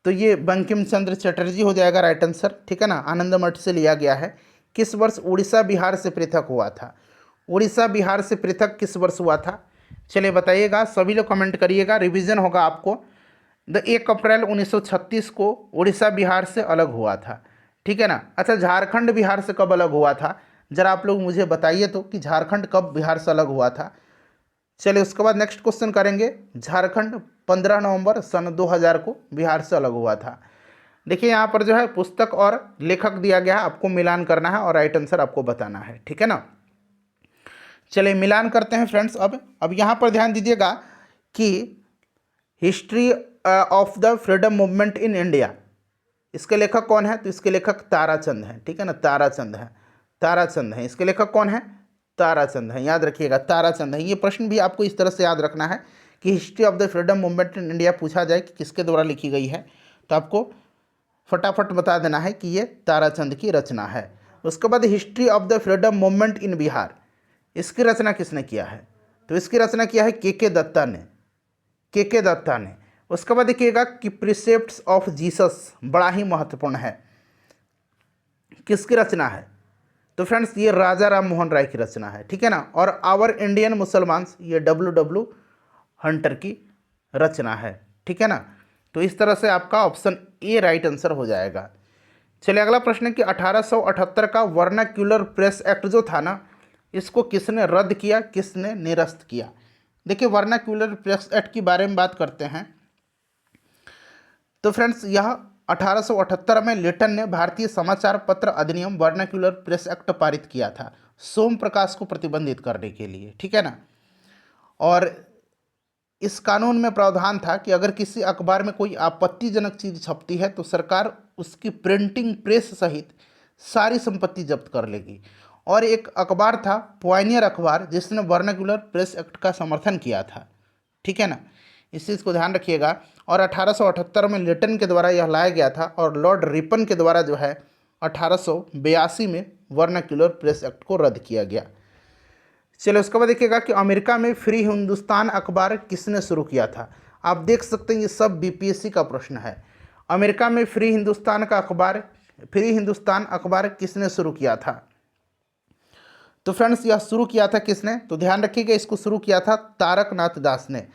तो ये बंकिम चंद्र चटर्जी हो जाएगा राइट आंसर, ठीक है ना। आनंद मठ से लिया गया है। किस वर्ष उड़ीसा बिहार से पृथक हुआ था? उड़ीसा बिहार से पृथक किस वर्ष हुआ था? चलिए बताइएगा, सभी लोग कमेंट करिएगा, रिवीजन होगा आपको। 1 अप्रैल 1936 को उड़ीसा बिहार से अलग हुआ था, ठीक है ना। अच्छा, झारखंड बिहार से कब अलग हुआ था? जरा आप लोग मुझे बताइए तो कि झारखंड कब बिहार से अलग हुआ था। चलिए, उसके बाद नेक्स्ट क्वेश्चन करेंगे। झारखंड 15 नवंबर सन 2000 को बिहार से अलग हुआ था। देखिए, यहाँ पर जो है पुस्तक और लेखक दिया गया है, आपको मिलान करना है और राइट आंसर आपको बताना है, ठीक है ना। चलिए मिलान करते हैं फ्रेंड्स। अब यहाँ पर ध्यान दीजिएगा कि history of the freedom movement in India, इसके लेखक कौन है? तो इसके लेखक ताराचंद हैं, ठीक है ना, ताराचंद हैं, ताराचंद हैं। इसके लेखक कौन है? ताराचंद हैं, याद रखिएगा, ताराचंद हैं। ये प्रश्न भी आपको इस तरह से याद रखना है कि history of the freedom movement in India पूछा जाए कि किसके द्वारा लिखी गई है, तो आपको फटाफट बता देना है कि ये ताराचंद की रचना है। उसके बाद history of the freedom movement in Bihar, इसकी रचना किसने किया है? तो इसकी रचना किया है के दत्ता ने, के दत्ता ने। उसके बाद देखिएगा कि प्रिसेप्ट्स ऑफ जीसस, बड़ा ही महत्वपूर्ण है, किसकी रचना है? तो फ्रेंड्स, ये राजा राम मोहन राय की रचना है, ठीक है ना। और आवर इंडियन मुसलमान्स, ये डब्ल्यू हंटर की रचना है, ठीक है ना। तो इस तरह से आपका ऑप्शन ए राइट आंसर हो जाएगा। चलिए अगला प्रश्न है कि 1878 का वर्नाक्यूलर प्रेस एक्ट जो था ना, इसको किसने रद्द किया, किसने निरस्त किया? देखिए, वर्नाक्यूलर प्रेस एक्ट के बारे में बात करते हैं तो फ्रेंड्स, यह 1878 में लिटन ने भारतीय समाचार पत्र अधिनियम वर्नाक्यूलर प्रेस एक्ट पारित किया था, सोम प्रकाश को प्रतिबंधित करने के लिए, ठीक है ना। और इस कानून में प्रावधान था कि अगर किसी अखबार में कोई आपत्तिजनक चीज़ छपती है तो सरकार उसकी प्रिंटिंग प्रेस सहित सारी संपत्ति जब्त कर लेगी। और एक अखबार था पॉयनियर अखबार, जिसने वर्नाक्यूलर प्रेस एक्ट का समर्थन किया था, ठीक है ना, इस चीज़ को ध्यान रखिएगा। और 1878 में लिटन के द्वारा यह लाया गया था और लॉर्ड रिपन के द्वारा जो है 1882 में वर्नाक्यूलर प्रेस एक्ट को रद्द किया गया। चलिए उसके बाद देखिएगा कि अमेरिका में फ्री हिंदुस्तान अखबार किसने शुरू किया था? आप देख सकते हैं ये सब बीपीएससी का प्रश्न है। अमेरिका में फ्री हिंदुस्तान अखबार किसने शुरू किया था? तो फ्रेंड्स, यह शुरू किया था किसने? तो ध्यान रखिएगा, इसको शुरू किया था तारकनाथ दास ने,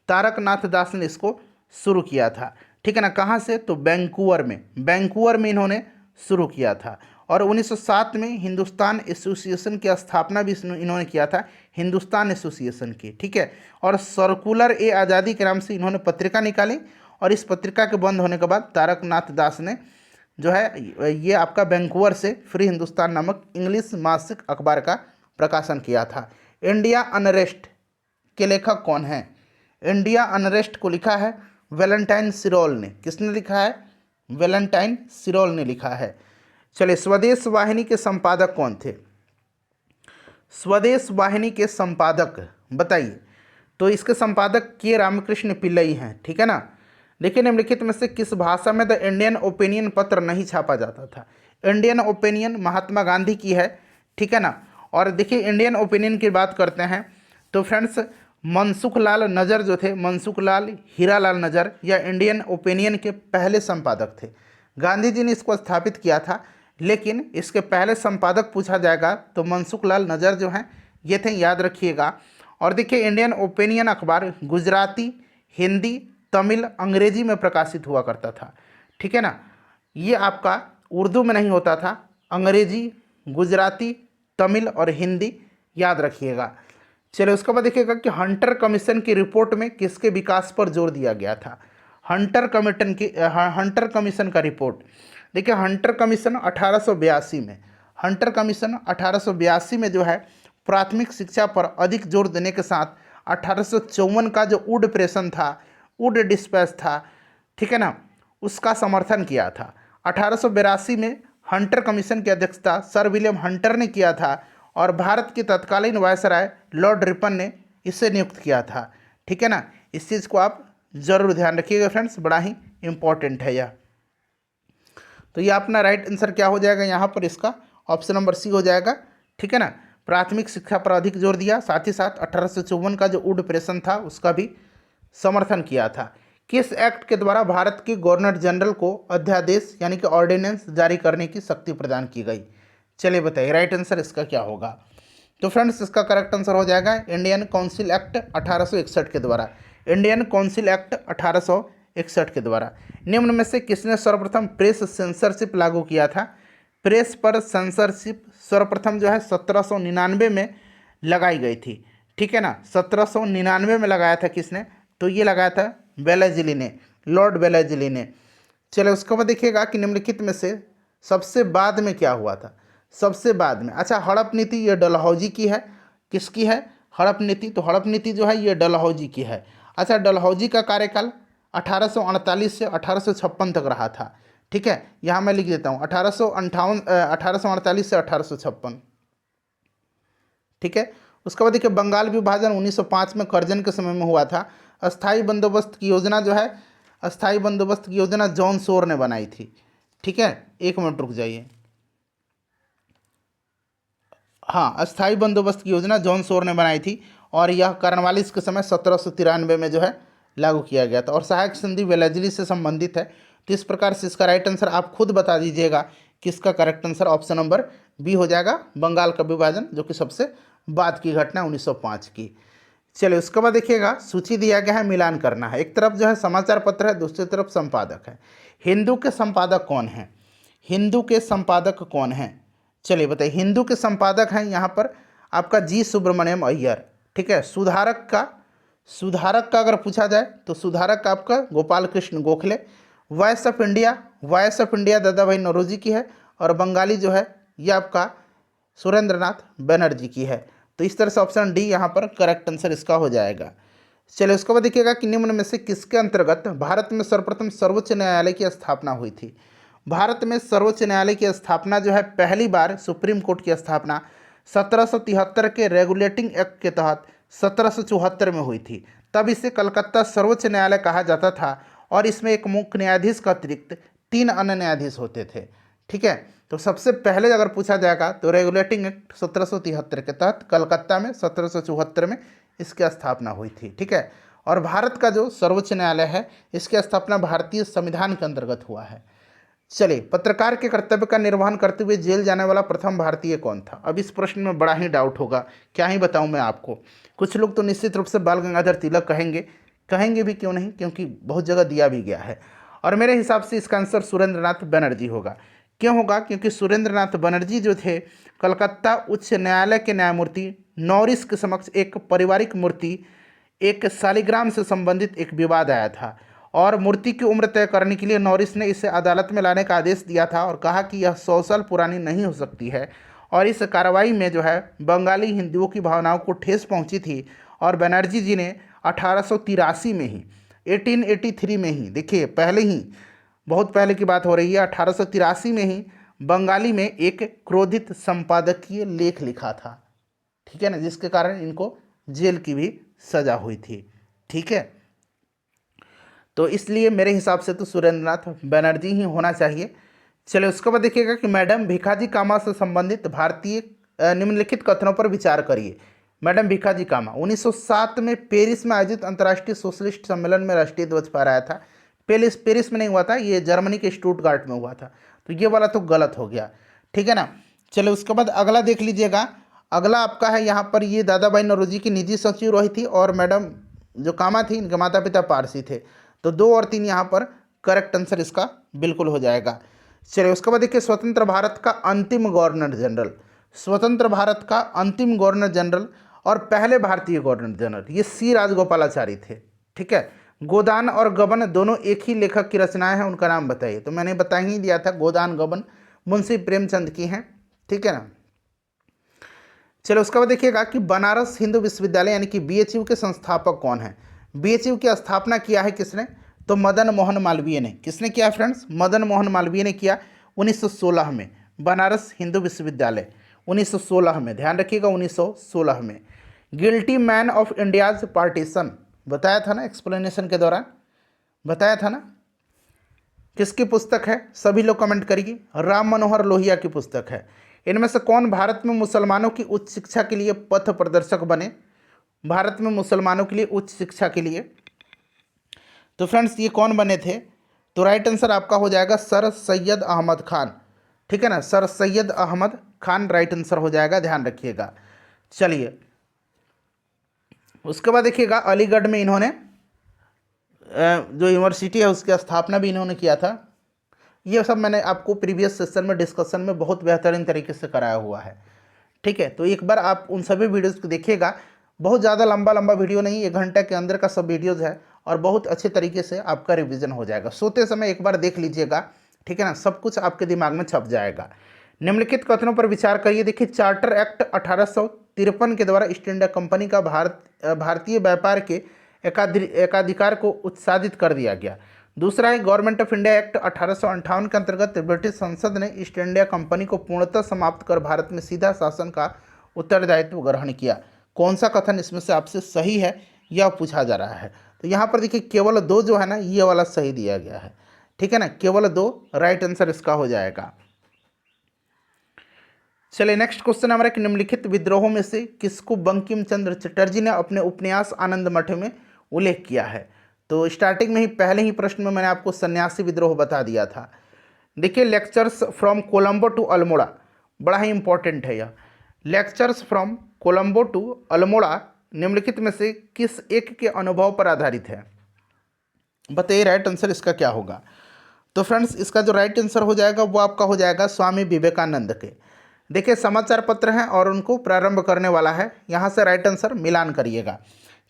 तारकनाथ दास ने इसको शुरू किया था, ठीक है ना। कहाँ से? तो वैंकूवर में इन्होंने शुरू किया था। और 1907 में हिंदुस्तान एसोसिएशन की स्थापना भी इन्होंने किया था, हिंदुस्तान एसोसिएशन की, ठीक है। और सर्कुलर ए आज़ादी के नाम से इन्होंने पत्रिका निकाली और इस पत्रिका के बंद होने के बाद तारकनाथ दास ने जो है ये आपका वैंकूवर से फ्री हिंदुस्तान नामक इंग्लिश मासिक अखबार का प्रकाशन किया था। इंडिया अनरेस्ट के लेखक कौन हैं? इंडिया अनरेस्ट को लिखा है वैलेंटाइन सिरोल ने। किसने लिखा है? वैलेंटाइन सिरोल ने लिखा है। चलिए, स्वदेश वाहिनी के संपादक कौन थे? स्वदेश वाहिनी के संपादक बताइए। तो इसके संपादक के रामकृष्ण पिल्लई हैं, ठीक है ना। देखिए निम्नलिखित में से किस भाषा में द इंडियन ओपिनियन पत्र नहीं छापा जाता था। इंडियन ओपिनियन महात्मा गांधी की है, ठीक है ना। और देखिए इंडियन ओपिनियन की बात करते हैं तो फ्रेंड्स मनसुख लाल नज़र जो थे, मनसुख लाल हीरालाल नज़र या इंडियन ओपिनियन के पहले संपादक थे। गांधी जी ने इसको स्थापित किया था, लेकिन इसके पहले संपादक पूछा जाएगा तो मनसुख लाल नज़र जो हैं ये थे, याद रखिएगा। और देखिए इंडियन ओपिनियन अखबार गुजराती, हिंदी, तमिल, अंग्रेजी में प्रकाशित हुआ करता था, ठीक है ना। ये आपका उर्दू में नहीं होता था, अंग्रेजी, गुजराती, तमिल और हिंदी, याद रखिएगा। चलिए उसके बाद देखिएगा कि हंटर कमीशन की रिपोर्ट में किसके विकास पर जोर दिया गया था। हंटर कमीशन का रिपोर्ट, देखिए हंटर कमीशन 1882 में, हंटर कमीशन 1882 में जो है प्राथमिक शिक्षा पर अधिक जोर देने के साथ 1854 का जो वुड प्रेशन था, वुड डिस्पैच था, ठीक है ना, उसका समर्थन किया था। 1882 में हंटर कमीशन की अध्यक्षता सर विलियम हंटर ने किया था और भारत के तत्कालीन वायसराय लॉर्ड रिपन ने इसे नियुक्त किया था, ठीक है ना। इस चीज़ को आप जरूर ध्यान रखिएगा फ्रेंड्स, बड़ा ही इंपॉर्टेंट है यह। तो ये अपना राइट आंसर क्या हो जाएगा यहाँ पर, इसका ऑप्शन नंबर सी हो जाएगा, ठीक है ना। प्राथमिक शिक्षा पर अधिक जोर दिया, साथ ही साथ 1854 का जो वुड प्रेशन था उसका भी समर्थन किया था। किस एक्ट के द्वारा भारत के गवर्नर जनरल को अध्यादेश यानी कि ऑर्डिनेंस जारी करने की शक्ति प्रदान की गई। चलिए बताइए राइट आंसर इसका क्या होगा। तो फ्रेंड्स इसका करेक्ट आंसर हो जाएगा इंडियन काउंसिल एक्ट 1861 के द्वारा, इंडियन काउंसिल एक्ट 1861 के द्वारा। निम्न में से किसने सर्वप्रथम प्रेस सेंसरशिप लागू किया था। प्रेस पर सेंसरशिप सर्वप्रथम जो है 1799 में लगाई गई थी, ठीक है ना। 1799 में लगाया था किसने, तो ये लगाया था वेलेज़ली ने, लॉर्ड वेलेज़ली ने। चलिए उसके बाद देखिएगा कि निम्नलिखित में से सबसे बाद में क्या हुआ था। सबसे बाद में, अच्छा हड़प नीति ये डलहौजी की है, किसकी है, हड़प नीति। तो हड़प नीति जो है ये डलहौजी की है। अच्छा डलहौजी का कार्यकाल 1848 से 1856 तक रहा था, ठीक है। यहाँ मैं लिख देता हूँ 1848 से 1856, ठीक है। उसके बाद देखिए बंगाल विभाजन 1905 में करजन के समय में हुआ था। अस्थाई बंदोबस्त की योजना जो है, अस्थाई बंदोबस्त की योजना जॉन शोर ने बनाई थी, ठीक है। एक मिनट रुक जाइए, हाँ अस्थाई बंदोबस्त की योजना जॉन शोर ने बनाई थी और यह कार्नवालिस के समय 1793 में जो है लागू किया गया था और सहायक संधि वेलेज़ली से संबंधित है। तो इस प्रकार से इसका राइट आंसर आप खुद बता दीजिएगा कि इसका correct answer option number B हो जाएगा, बंगाल का विभाजन, जो कि सबसे बाद की घटना 1905 की। चलिए उसके बाद देखिएगा सूची दिया गया है, मिलान करना है। एक तरफ जो है समाचार पत्र है, दूसरी तरफ संपादक है। हिंदू के संपादक कौन है, हिंदू के संपादक कौन हैं, चलिए बताइए। हिंदू के संपादक हैं यहाँ पर आपका जी सुब्रमण्यम अय्यर, ठीक है। सुधारक का अगर पूछा जाए तो सुधारक आपका Gopal Krishna Gokhale. Voice of India दादा भाई नौरोजी की है और बंगाली जो है ये आपका सुरेंद्रनाथ बनर्जी की है। तो इस तरह से ऑप्शन डी यहाँ पर करेक्ट आंसर इसका हो जाएगा। चलिए उसके बाद देखिएगा कि निम्न में से किसके अंतर्गत भारत में सर्वप्रथम सर्वोच्च न्यायालय की स्थापना हुई थी। भारत में सर्वोच्च न्यायालय की स्थापना जो है पहली बार सुप्रीम कोर्ट की स्थापना 1773 के रेगुलेटिंग एक्ट के तहत 1774 में हुई थी। तब इसे कलकत्ता सर्वोच्च न्यायालय कहा जाता था और इसमें एक मुख्य न्यायाधीश का अतिरिक्त 3 अन्य न्यायाधीश होते थे, ठीक है। तो सबसे पहले अगर पूछा जाएगा तो रेगुलेटिंग एक्ट 1773 के तहत कलकत्ता में 1774 में इसकी स्थापना हुई थी, ठीक है। और भारत का जो सर्वोच्च न्यायालय है इसकी स्थापना भारतीय संविधान के अंतर्गत हुआ है। चलिए पत्रकार के कर्तव्य का निर्वहन करते हुए जेल जाने वाला प्रथम भारतीय कौन था। अब इस प्रश्न में बड़ा ही डाउट होगा, क्या ही बताऊं मैं आपको। कुछ लोग तो निश्चित रूप से बाल गंगाधर तिलक कहेंगे भी, क्यों नहीं, क्योंकि बहुत जगह दिया भी गया है। और मेरे हिसाब से इसका आंसर सुरेंद्रनाथ बनर्जी होगा। क्यों होगा, क्योंकि सुरेंद्रनाथ बनर्जी जो थे कलकत्ता उच्च न्यायालय के न्यायमूर्ति नॉरिस के समक्ष एक पारिवारिक मूर्ति, एक शालिग्राम से संबंधित एक विवाद आया था और मूर्ति की उम्र तय करने के लिए नॉरिस ने इसे अदालत में लाने का आदेश दिया था और कहा कि यह 100 साल पुरानी नहीं हो सकती है। और इस कार्रवाई में जो है बंगाली हिंदुओं की भावनाओं को ठेस पहुंची थी और बनर्जी जी ने 1883 में ही 1883 में ही, देखिए पहले ही, बहुत पहले की बात हो रही है, 1883 में ही बंगाली में एक क्रोधित संपादकीय लेख लिखा था, ठीक है ना, जिसके कारण इनको जेल की भी सजा हुई थी। ठीक है, तो इसलिए मेरे हिसाब से तो सुरेंद्रनाथ बनर्जी ही होना चाहिए। चलिए उसके बाद देखिएगा कि मैडम भिखाजी कामा से संबंधित भारतीय निम्नलिखित कथनों पर विचार करिए। मैडम भिखाजी कामा 1907 में पेरिस में आयोजित अंतर्राष्ट्रीय सोशलिस्ट सम्मेलन में राष्ट्रीय ध्वज फहराया था। पेरिस में नहीं हुआ था, ये जर्मनी के स्टुटगार्ट में हुआ था, तो ये वाला तो गलत हो गया। ठीक है ना। चलिए उसके बाद अगला देख लीजिएगा। अगला आपका है यहाँ पर, ये दादा भाई नौरोजी की निजी सचिव रही थी और मैडम जो कामा थी इनके माता पिता पारसी थे। तो 2 और 3 यहाँ पर करेक्ट आंसर इसका बिल्कुल हो जाएगा। चलिए उसके बाद देखिए स्वतंत्र भारत का अंतिम गवर्नर जनरल, स्वतंत्र भारत का अंतिम गवर्नर जनरल और पहले भारतीय गवर्नर जनरल ये सी राजगोपालाचारी थे। ठीक है, गोदान और गबन दोनों एक ही लेखक की रचनाएं हैं, उनका नाम बताइए। तो मैंने बता ही दिया था, गोदान गबन मुंशी प्रेमचंद की हैं। ठीक है ना। चलो उसके बाद देखिएगा कि बनारस हिंदू विश्वविद्यालय यानी कि बीएचयू के संस्थापक कौन है। बीएचयू की स्थापना किया है किसने, तो मदन मोहन मालवीय ने। किसने किया फ्रेंड्स, मदन मोहन मालवीय ने किया 1916 में। बनारस हिंदू विश्वविद्यालय 1916 में, ध्यान रखिएगा 1916 में। Guilty man of India's partition बताया था ना, एक्सप्लेनेशन के दौरान बताया था ना। किसकी पुस्तक है, सभी लोग कमेंट करिए। राम मनोहर लोहिया की पुस्तक है। इनमें से कौन भारत में मुसलमानों की उच्च शिक्षा के लिए पथ प्रदर्शक बने, भारत में मुसलमानों के लिए उच्च शिक्षा के लिए। तो फ्रेंड्स ये कौन बने थे, तो राइट आंसर आपका हो जाएगा सर सैयद अहमद खान। ठीक है ना, sir Syed Ahmed Khan right answer हो जाएगा, ध्यान रखिएगा। चलिए उसके बाद देखिएगा अलीगढ़ में इन्होंने जो यूनिवर्सिटी है उसकी स्थापना भी इन्होंने किया था। ये सब मैंने आपको प्रीवियस सेशन में डिस्कशन में बहुत बेहतरीन तरीके से कराया हुआ है। ठीक है, तो एक बार आप उन सभी वीडियोज़ को देखिएगा। बहुत ज़्यादा लंबा वीडियो नहीं, 1 घंटे के अंदर का सब वीडियोज़ है और बहुत अच्छे तरीके से आपका रिवीजन हो जाएगा। सोते समय एक बार देख लीजिएगा। ठीक है ना, सब कुछ आपके दिमाग में छप जाएगा। निम्नलिखित कथनों पर विचार करिए। देखिए चार्टर एक्ट 1853 के द्वारा ईस्ट इंडिया कंपनी का भारतीय व्यापार के एकाधिकार को उत्साहित कर दिया गया। दूसरा है गवर्नमेंट ऑफ इंडिया एक्ट 1858 के अंतर्गत ब्रिटिश संसद ने ईस्ट इंडिया कंपनी को पूर्णतः समाप्त कर भारत में सीधा शासन का उत्तरदायित्व ग्रहण किया। कौन सा कथन इसमें से आपसे सही है यह पूछा जा रहा है। तो यहाँ पर देखिए केवल 2 जो है ना ये वाला सही दिया गया है। ठीक है ना, केवल 2 राइट आंसर इसका हो जाएगा। चलिए नेक्स्ट क्वेश्चन हमारा कि निम्नलिखित विद्रोहों में से किसको बंकिम चंद्र चटर्जी ने अपने उपन्यास आनंद मठ में उल्लेख किया है। तो स्टार्टिंग में ही पहले ही प्रश्न में मैंने आपको सन्यासी विद्रोह बता दिया था। देखिए lectures from Colombo to Almora, बड़ा ही इंपॉर्टेंट है यह। Lectures from Colombo to Almora निम्नलिखित में से किस एक के अनुभव पर आधारित है, बताइए राइट आंसर इसका क्या होगा। तो फ्रेंड्स इसका जो राइट आंसर हो जाएगा वो आपका हो जाएगा स्वामी विवेकानंद के। देखिए समाचार पत्र हैं और उनको प्रारंभ करने वाला है, यहाँ से राइट आंसर मिलान करिएगा।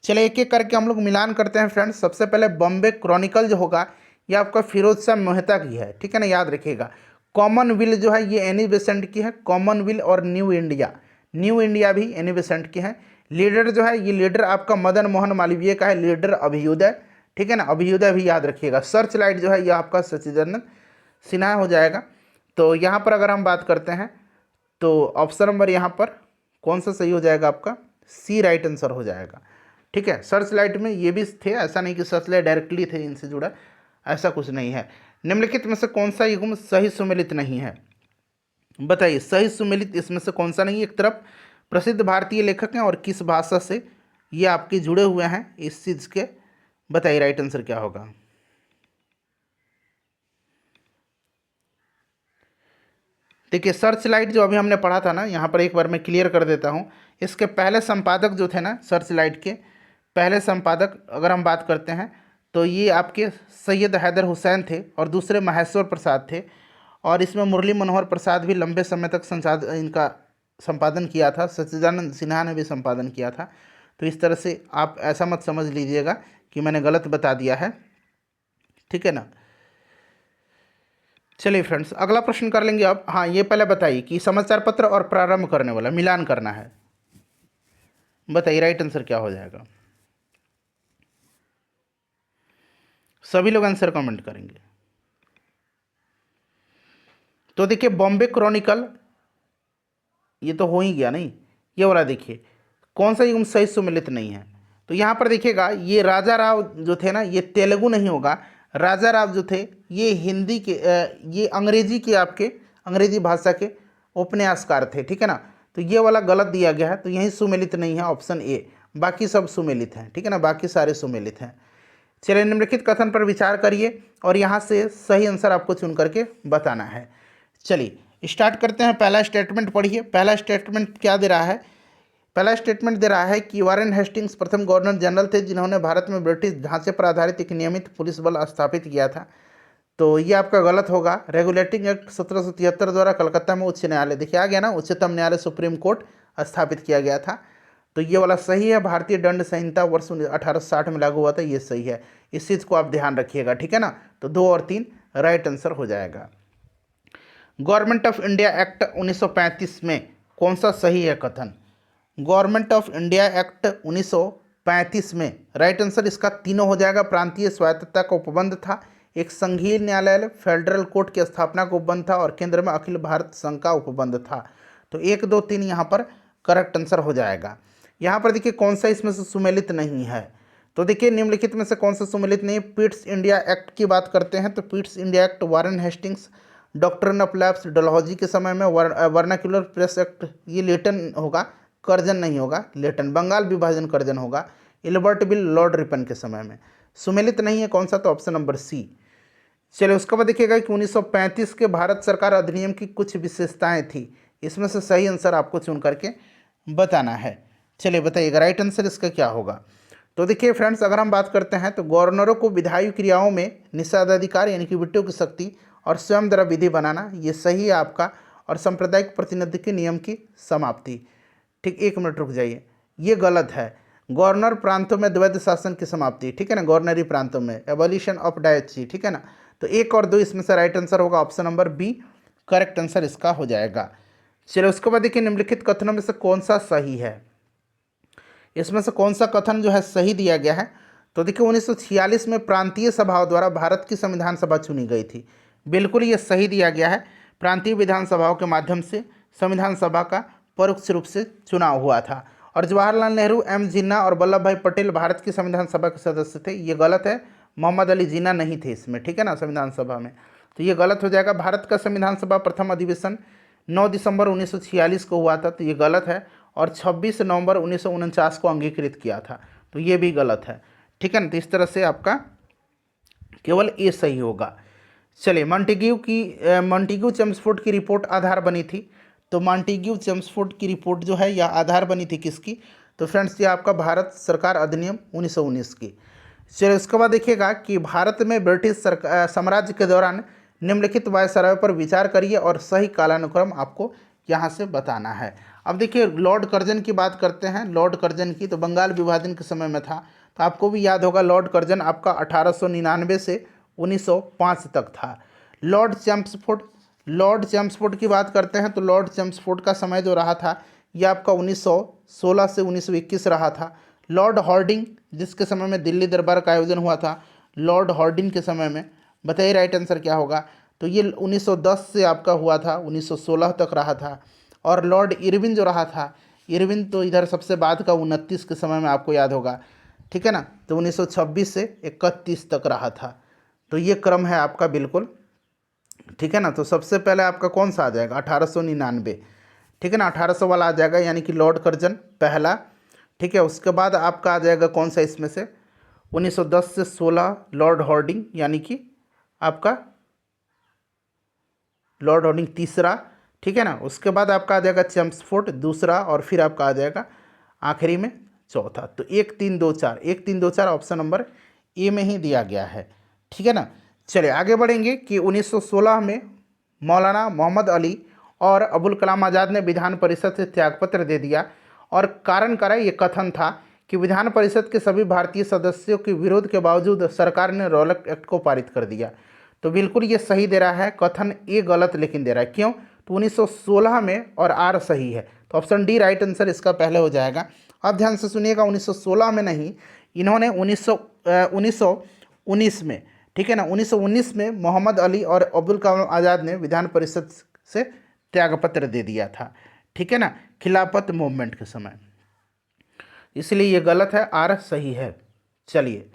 चलिए एक एक करके हम लोग मिलान करते हैं फ्रेंड्स। सबसे पहले बॉम्बे क्रॉनिकल जो होगा ये आपका फिरोज शाह मेहता की है। ठीक है ना, याद रखिएगा। कॉमनवेल्थ जो है ये एनी बेसेंट की है, कॉमनवेल्थ और न्यू इंडिया भी एनी बेसेंट की है। लीडर जो है ये लीडर आपका मदन मोहन मालवीय का है, लीडर अभ्युदय। ठीक है ना, अभ्युदय भी याद रखिएगा। सर्च लाइट जो है ये आपका सचिदानंद सिन्हा हो जाएगा। तो यहाँ पर अगर हम बात करते हैं तो ऑप्शन नंबर यहाँ पर कौन सा सही हो जाएगा आपका, सी राइट आंसर हो जाएगा। ठीक है, सर्च लाइट में ये भी थे, ऐसा नहीं कि सर्च लाइट डायरेक्टली थे इनसे जुड़ा, ऐसा कुछ नहीं है। निम्नलिखित में से कौन सा युग्म सही सुमेलित नहीं है, बताइए सही सुमेलित इसमें से कौन सा नहीं। एक तरफ प्रसिद्ध भारतीय लेखक हैं और किस भाषा से ये आपके जुड़े हुए हैं इस चीज़ के, बताइए राइट आंसर क्या होगा। देखिए सर्च लाइट जो अभी हमने पढ़ा था ना, यहाँ पर एक बार मैं क्लियर कर देता हूँ। इसके पहले संपादक जो थे ना, सर्च लाइट के पहले संपादक अगर हम बात करते हैं तो ये आपके सैयद हैदर हुसैन थे और दूसरे महेश्वर प्रसाद थे। और इसमें मुरली मनोहर प्रसाद भी लंबे समय तक इनका संपादन किया था, सच्चिदानंद सिन्हा ने भी संपादन किया था। तो इस तरह से आप ऐसा मत समझ लीजिएगा कि मैंने गलत बता दिया है। ठीक है ना। चलिए फ्रेंड्स अगला प्रश्न कर लेंगे अब। हाँ ये पहले बताइए कि समाचार पत्र और प्रारंभ करने वाला मिलान करना है, बताइए राइट आंसर क्या हो जाएगा। सभी लोग आंसर कमेंट करेंगे। तो देखिए बॉम्बे क्रॉनिकल ये तो हो ही गया नहीं, ये वाला देखिए कौन सा युग्म सही सुमेलित नहीं है। तो यहाँ पर देखिएगा ये राजा राव जो थे ना, ये तेलुगु नहीं होगा। राजा राव जो थे ये हिंदी के ये अंग्रेजी के आपके अंग्रेजी भाषा के उपन्यासकार थे, ठीक है ना। तो ये वाला गलत दिया गया है, तो यही सुमेलित नहीं है, ऑप्शन ए। बाकी सब सुमेलित हैं, ठीक है ना, बाकी सारे सुमेलित हैं। चलिए निम्नलिखित कथन पर विचार करिए और यहाँ से सही आंसर आपको चुन करके बताना है। चलिए स्टार्ट करते हैं। पहला स्टेटमेंट पढ़िए। पहला स्टेटमेंट क्या दे रहा है? पहला स्टेटमेंट दे रहा है कि वारेन हेस्टिंग्स प्रथम गवर्नर जनरल थे जिन्होंने भारत में ब्रिटिश ढांचे पर आधारित एक नियमित पुलिस बल स्थापित किया था। तो ये आपका गलत होगा। रेगुलेटिंग एक्ट 1773 द्वारा कलकत्ता में उच्च न्यायालय, देखिए आ गया ना, उच्चतम न्यायालय सुप्रीम कोर्ट स्थापित किया गया था। तो ये वाला सही है। भारतीय दंड संहिता वर्ष 1860 में लागू हुआ था, ये सही है। इस चीज़ को आप ध्यान रखिएगा, ठीक है ना। तो 2 और 3 राइट आंसर हो जाएगा। गवर्नमेंट ऑफ इंडिया एक्ट 1935 में कौन सा सही है कथन? गवर्नमेंट ऑफ इंडिया एक्ट 1935 में राइट आंसर इसका तीनों हो जाएगा। प्रांतीय स्वायत्तता का उपबंध था, एक संघीय न्यायालय फेडरल कोर्ट की स्थापना का उपबंध था और केंद्र में अखिल भारत संघ का उपबंध था। तो 1, 2, 3 यहाँ पर करेक्ट आंसर हो जाएगा। यहाँ पर देखिए कौन सा इसमें से सुमेलित नहीं है। तो देखिए निम्नलिखित में से कौन सा सुमेलित नहीं है? पिट्स इंडिया एक्ट की बात करते हैं तो Pitt's India act, Warren Hastings doctrine of lapse Dalhousie के समय में, वर्नाक्युलर प्रेस एक्ट ये लेटन होगा, कर्जन नहीं होगा, लेटन बंगाल विभाजन कर्जन होगा, इल्बर्ट बिल लॉर्ड रिपन के समय में। सुमेलित नहीं है कौन सा? तो ऑप्शन नंबर सी। चलिए उसके बाद देखिएगा कि 1935 के भारत सरकार अधिनियम की कुछ विशेषताएं थी। इसमें से सही आंसर आपको चुन करके बताना है। चलिए बताइएगा राइट आंसर इसका क्या होगा। तो देखिए फ्रेंड्स, अगर हम बात करते हैं तो गवर्नरों को विधायी क्रियाओं में निषेधाधिकार यानी कि वीटो की शक्ति और स्वयं द्वारा विधि बनाना, ये सही है आपका। और सांप्रदायिक प्रतिनिधि के नियम की समाप्ति, ठीक, 1 मिनट रुक जाइए, ये गलत है। गवर्नर प्रांतों में द्वैध शासन की समाप्ति, ठीक है ना, गवर्नरी प्रांतों में एबॉलिशन ऑफ डायची, ठीक है ना। तो 1 और 2 इसमें से राइट आंसर होगा, option number B correct answer इसका हो जाएगा। चलिए उसके बाद देखिए निम्नलिखित कथनों में से कौन सा सही है? इसमें से कौन सा कथन जो है सही दिया गया है? तो देखिए 1946 में प्रांतीय सभाओं द्वारा भारत की संविधान सभा चुनी गई थी। बिल्कुल ये सही दिया गया है। प्रांतीय विधानसभाओं के माध्यम से संविधान सभा का परोक्ष रूप से चुनाव हुआ था। और जवाहरलाल नेहरू, एम जिन्ना और वल्लभ भाई पटेल भारत की संविधान सभा के सदस्य थे, ये गलत है। मोहम्मद अली जिन्ना नहीं थे इसमें, ठीक है ना, संविधान सभा में। तो ये गलत हो जाएगा। भारत का संविधान सभा प्रथम अधिवेशन 9 दिसंबर 1946 को हुआ था, तो ये गलत है। और 26 नवंबर 1949 को अंगीकृत किया था, तो ये भी गलत है, ठीक है ना। तो इस तरह से आपका केवल ए सही होगा। चलिए मॉन्टेग्यू चेम्सफोर्ड की रिपोर्ट आधार बनी थी। तो मॉन्टेग्यू चेम्सफोर्ड की रिपोर्ट जो है यह आधार बनी थी किसकी? तो फ्रेंड्स ये आपका भारत सरकार अधिनियम 1919 की। चलिए उसके बाद देखिएगा कि भारत में ब्रिटिश साम्राज्य के दौरान निम्नलिखित वायसराय पर विचार करिए और सही कालानुक्रम आपको यहाँ से बताना है। अब देखिए लॉर्ड कर्जन की बात करते हैं। लॉर्ड कर्जन की तो बंगाल विभाजन के समय में था, तो आपको भी याद होगा लॉर्ड कर्जन आपका 1899 से 1905 तक था। लॉर्ड चैम्सफोर्ड की बात करते हैं तो लॉर्ड चैम्सफोर्ड का समय जो रहा था यह आपका 1916 से 1921 रहा था। लॉर्ड हॉर्डिंग जिसके समय में दिल्ली दरबार का आयोजन हुआ था, लॉर्ड हॉर्डिंग के समय में, बताइए राइट आंसर क्या होगा? तो ये 1910 से आपका हुआ था, 1916 तक रहा था। और लॉर्ड इरविन जो रहा था, इरविन तो इधर सबसे बाद का 29 के समय में आपको याद होगा, ठीक है ना। तो 1926 से 31 तक रहा था। तो ये क्रम है आपका बिल्कुल, ठीक है ना। तो सबसे पहले आपका कौन सा आ जाएगा? 1899, ठीक है ना, 1800 वाला आ जाएगा, यानी कि लॉर्ड कर्जन पहला, ठीक है। उसके बाद आपका आ जाएगा कौन सा इसमें से? 1910 से 16 लॉर्ड हॉर्डिंग, यानी कि आपका लॉर्ड हॉर्डिंग तीसरा, ठीक है ना। उसके बाद आपका आ जाएगा चेम्सफोर्ड दूसरा, और फिर आपका आ जाएगा आखिरी में चौथा। तो 1, 3, 2, 4, 1, 3, 2, 4 ऑप्शन नंबर ए में ही दिया गया है, ठीक है ना। चलिए आगे बढ़ेंगे कि 1916 में मौलाना मोहम्मद अली और अबुल कलाम आज़ाद ने विधान परिषद से त्यागपत्र दे दिया। और कारण करा ये कथन था कि विधान परिषद के सभी भारतीय सदस्यों के विरोध के बावजूद सरकार ने रॉलक एक्ट को पारित कर दिया। तो बिल्कुल ये सही दे रहा है, कथन ए गलत लेकिन दे रहा है। क्यों? तो 1916 में और आर सही है, तो ऑप्शन डी राइट आंसर इसका पहले हो जाएगा। अब ध्यान से सुनिएगा, 1916 में नहीं, इन्होंने 1919 में, ठीक है ना, 1919 में मोहम्मद अली और अब्दुल कलाम आज़ाद ने विधान परिषद से त्यागपत्र दे दिया था, ठीक है ना, खिलाफत मूवमेंट के समय। इसलिए ये गलत है, आर सही है। चलिए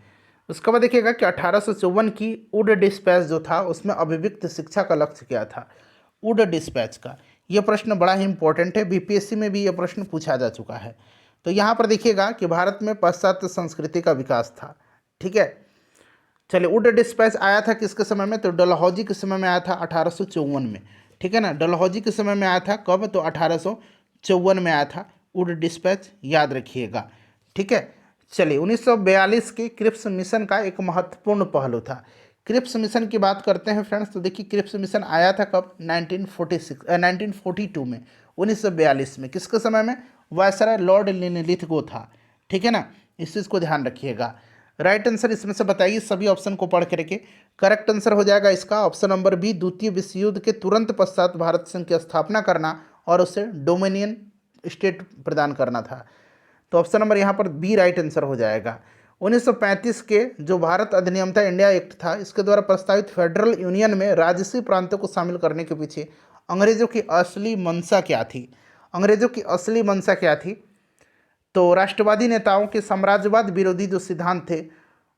उसके बाद देखिएगा कि 1854 की वुड डिस्पैच जो था उसमें अभिव्यक्त शिक्षा का लक्ष्य क्या था। वुड डिस्पैच का ये प्रश्न बड़ा ही इंपॉर्टेंट है, बीपीएससी में भी ये प्रश्न पूछा जा चुका है। तो यहाँ पर देखिएगा कि भारत में पाश्चात्य संस्कृति का विकास था। ठीक है, चलिए वुड डिस्पैच आया था किसके समय में, तो डलहौजी के समय में आया था 1854 में। ठीक है ना, डलहौजी के समय में आया था कब, तो 1854 में आया था वुड डिस्पैच, याद रखिएगा। ठीक है, चलिए 1942 के क्रिप्स मिशन का एक महत्वपूर्ण पहलू था। क्रिप्स मिशन की बात करते हैं फ्रेंड्स, तो देखिए क्रिप्स मिशन आया था कब, 1942 में, 1942 में। किसके समय में, वायसराय लॉर्ड लिनलिथगो था। ठीक है ना, इस चीज़ को ध्यान रखिएगा। राइट आंसर इसमें से बताइए, सभी ऑप्शन को पढ़ करके। करेक्ट आंसर हो जाएगा इसका ऑप्शन नंबर बी, द्वितीय विश्व युद्ध के तुरंत पश्चात भारत संघ की स्थापना करना और उसे डोमिनियन स्टेट प्रदान करना था। तो ऑप्शन नंबर यहाँ पर बी राइट आंसर हो जाएगा। 1935 के जो भारत अधिनियम था, इंडिया एक्ट था, इसके द्वारा प्रस्तावित फेडरल यूनियन में राजसी प्रांतों को शामिल करने के पीछे अंग्रेजों की असली मंशा क्या थी। अंग्रेजों की असली मंशा क्या थी, तो राष्ट्रवादी नेताओं के साम्राज्यवाद विरोधी जो सिद्धांत थे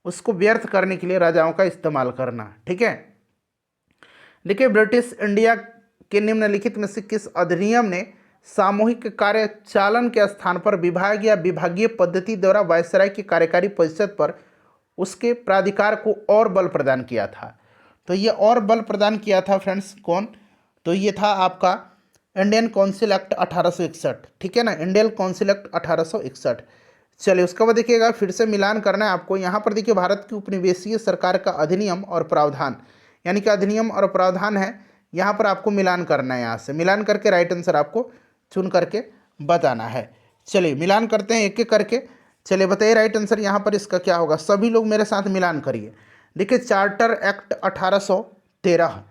उसको व्यर्थ करने के लिए राजाओं का इस्तेमाल करना। ठीक है, देखिए ब्रिटिश इंडिया के निम्नलिखित में से किस अधिनियम ने सामूहिक कार्य चालन के स्थान पर विभाग या विभागीय पद्धति द्वारा वायसराय की कार्यकारी परिषद पर उसके प्राधिकार को और बल प्रदान किया था। तो ये और बल प्रदान किया था फ्रेंड्स कौन, तो ये था आपका इंडियन काउंसिल एक्ट 1861। ठीक है ना, इंडियन काउंसिल एक्ट 1861। चलिए उसके बाद देखिएगा, फिर से मिलान करना है आपको। यहाँ पर देखिए भारत की उपनिवेशीय सरकार का अधिनियम और प्रावधान, यानी कि अधिनियम और प्रावधान है, यहाँ पर आपको मिलान करना है। यहाँ से मिलान करके राइट आंसर आपको चुन करके बताना है। चलिए मिलान करते हैं एक एक करके। चलिए बताइए राइट आंसर यहाँ पर इसका क्या होगा, सभी लोग मेरे साथ मिलान करिए। देखिए चार्टर एक्ट 1813,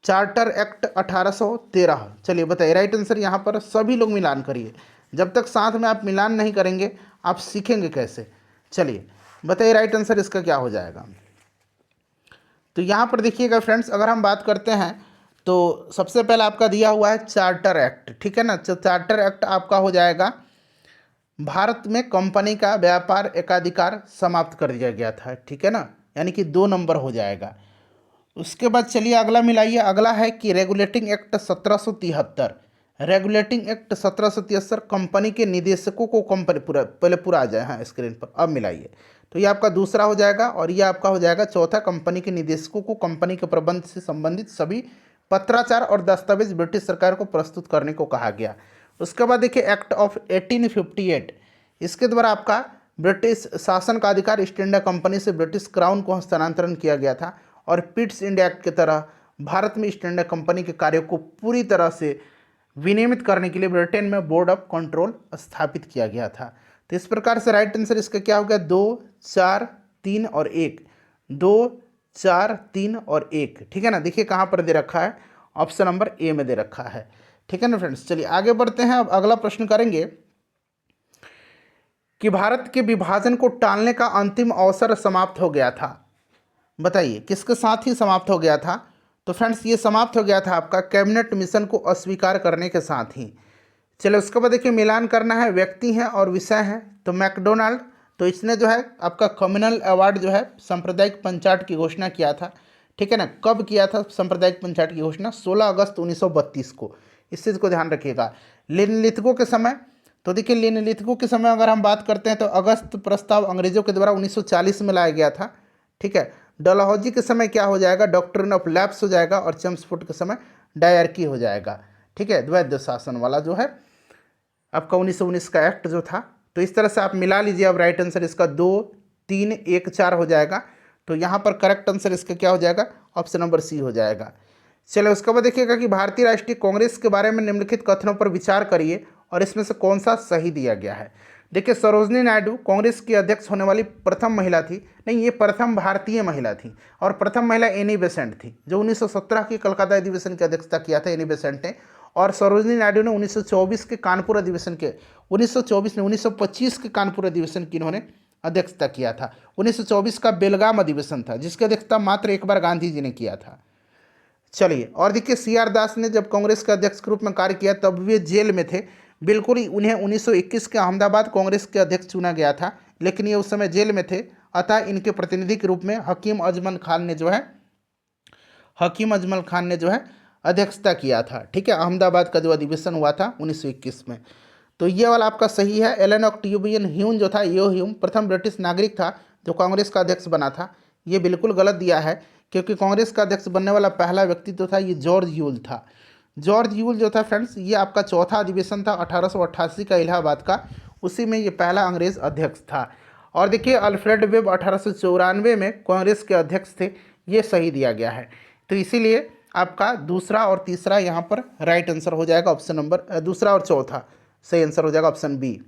चार्टर एक्ट 1813। चलिए बताइए राइट आंसर यहाँ पर, सभी लोग मिलान करिए। जब तक साथ में आप मिलान नहीं करेंगे आप सीखेंगे कैसे। चलिए बताइए राइट आंसर इसका क्या हो जाएगा। तो यहाँ पर देखिएगा फ्रेंड्स, अगर हम बात करते हैं तो सबसे पहले आपका दिया हुआ है चार्टर एक्ट। ठीक है ना, तो चार्टर एक्ट आपका हो जाएगा, भारत में कंपनी का व्यापार एकाधिकार समाप्त कर दिया गया था। ठीक है ना, यानी कि 2 नंबर हो जाएगा। उसके बाद चलिए अगला मिलाइए, अगला है कि regulating act 1773। Regulating act 1773 company के निदेशकों को, कंपनी पूरा आ जाए हाँ स्क्रीन पर, अब मिलाइए। तो ये आपका दूसरा हो जाएगा और ये आपका हो जाएगा चौथा, कंपनी के निदेशकों को कंपनी के प्रबंध से संबंधित सभी पत्राचार और दस्तावेज ब्रिटिश सरकार को प्रस्तुत करने को कहा गया। उसके बाद देखिए एक्ट ऑफ 1858, इसके द्वारा आपका ब्रिटिश शासन का अधिकार ईस्ट इंडिया कंपनी से ब्रिटिश क्राउन को हस्तांतरण किया गया था और पिट्स इंडिया एक्ट की तरह भारत में ईस्ट इंडिया कंपनी के कार्यों को पूरी तरह से विनियमित करने के लिए ब्रिटेन में बोर्ड ऑफ कंट्रोल स्थापित किया गया था। तो इस प्रकार से राइट आंसर इसका क्या हो गया, 2, 4, 3 और 1, 2, 4, 3 और 1। ठीक है ना, देखिए कहाँ पर दे रखा है, ऑप्शन नंबर ए में दे रखा है। ठीक है ना फ्रेंड्स, चलिए आगे बढ़ते हैं। अब अगला प्रश्न करेंगे कि भारत के विभाजन को टालने का अंतिम अवसर समाप्त हो गया था। बताइए किसके साथ ही समाप्त हो गया था, तो फ्रेंड्स ये समाप्त हो गया था आपका कैबिनेट मिशन को अस्वीकार करने के साथ ही। चलो उसके बाद देखिए मिलान करना है, व्यक्ति हैं और विषय हैं। तो मैकडोनाल्ड, तो इसने जो है आपका कम्युनल अवार्ड जो है सांप्रदायिक पंचायत की घोषणा किया था। ठीक है ना, कब किया था सांप्रदायिक पंचायत की घोषणा, 16 अगस्त 1932 को। इस चीज़ को ध्यान रखिएगा। लिनलिथगो के समय, तो देखिए लिनलिथगो के समय अगर हम बात करते हैं तो अगस्त प्रस्ताव अंग्रेजों के द्वारा 1940 में लाया गया था। ठीक है, डलहौजी के समय क्या हो जाएगा, डॉक्ट्रिन ऑफ लैप्स हो जाएगा और चेम्सफोर्ड के समय डायरकी हो जाएगा। ठीक है, द्वैध शासन वाला जो है आपका 1919 का एक्ट जो था। तो इस तरह से आप मिला लीजिए। अब राइट आंसर इसका 2, 3, 1, 4 हो जाएगा। तो यहाँ पर करेक्ट आंसर इसका क्या हो जाएगा, ऑप्शन नंबर सी हो जाएगा। चलिए उसके बाद देखिएगा कि भारतीय राष्ट्रीय कांग्रेस के बारे में निम्नलिखित कथनों पर विचार करिए और इसमें से कौन सा सही दिया गया है। देखिए सरोजनी नायडू कांग्रेस की अध्यक्ष होने वाली प्रथम महिला थी, नहीं ये प्रथम भारतीय महिला थी, और प्रथम महिला एनी बेसेंट थी जो 1917 के कलकत्ता अधिवेशन की अध्यक्षता किया था एनी बेसेंट ने। और सरोजनी नायडू ने 1924 के कानपुर अधिवेशन के 1925 के कानपुर अधिवेशन की इन्होंने अध्यक्षता किया था। 1924 का बेलगाम अधिवेशन था जिसकी अध्यक्षता मात्र एक बार गांधी जी ने किया था। चलिए और देखिए सी आर दास ने जब कांग्रेस के अध्यक्ष के रूप में कार्य किया तब वे जेल में थे। बिल्कुल ही उन्हें 1921 के अहमदाबाद कांग्रेस के अध्यक्ष चुना गया था, लेकिन ये उस समय जेल में थे, अतः इनके प्रतिनिधि के रूप में हकीम अजमल खान ने जो है अध्यक्षता किया था। ठीक है, अहमदाबाद का जो अधिवेशन हुआ था 1921 में। तो ये वाला आपका सही है। एलन ऑक्टेवियन ह्यूम जो था, यो ह्यूम प्रथम ब्रिटिश नागरिक था जो कांग्रेस का अध्यक्ष बना था। ये बिल्कुल गलत दिया है, क्योंकि कांग्रेस का अध्यक्ष बनने वाला पहला व्यक्ति तो था ये जॉर्ज यूल था। जॉर्ज यूल जो था फ्रेंड्स, ये आपका चौथा अधिवेशन था 1888 का इलाहाबाद का, उसी में ये पहला अंग्रेज अध्यक्ष था। और देखिए अल्फ्रेड वेब 1894 में कांग्रेस के अध्यक्ष थे, ये सही दिया गया है। तो इसीलिए आपका दूसरा और तीसरा यहाँ पर राइट आंसर हो जाएगा, ऑप्शन नंबर दूसरा और चौथा सही आंसर हो जाएगा ऑप्शन बी।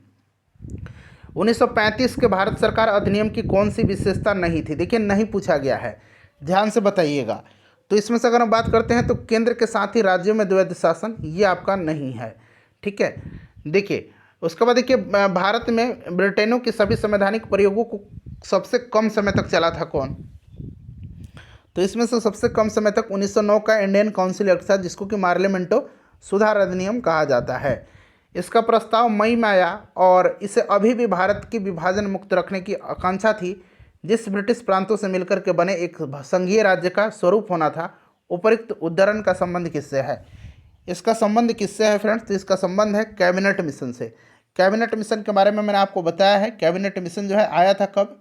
1935 के भारत सरकार अधिनियम की कौन सी विशेषता नहीं थी? देखिए नहीं पूछा गया है, ध्यान से बताइएगा। तो इसमें से अगर हम बात करते हैं तो केंद्र के साथ ही राज्यों में द्वैध शासन, ये आपका नहीं है। ठीक है, देखिए उसके बाद देखिए भारत में ब्रिटेनों के सभी संवैधानिक प्रयोगों को सबसे कम समय तक चला था कौन? तो इसमें से सबसे कम समय तक 1909 का इंडियन काउंसिल एक्ट था, जिसको कि पार्लियामेंटो सुधार अधिनियम कहा जाता है। इसका प्रस्ताव मई में आया और इसे अभी भी भारत की विभाजन मुक्त रखने की आकांक्षा थी, जिस ब्रिटिश प्रांतों से मिलकर के बने एक संघीय राज्य का स्वरूप होना था। उपरोक्त उद्धरण का संबंध किससे है? इसका संबंध किससे है फ्रेंड्स? तो इसका संबंध है कैबिनेट मिशन से। कैबिनेट मिशन के बारे में मैंने आपको बताया है। कैबिनेट मिशन जो है आया था कब?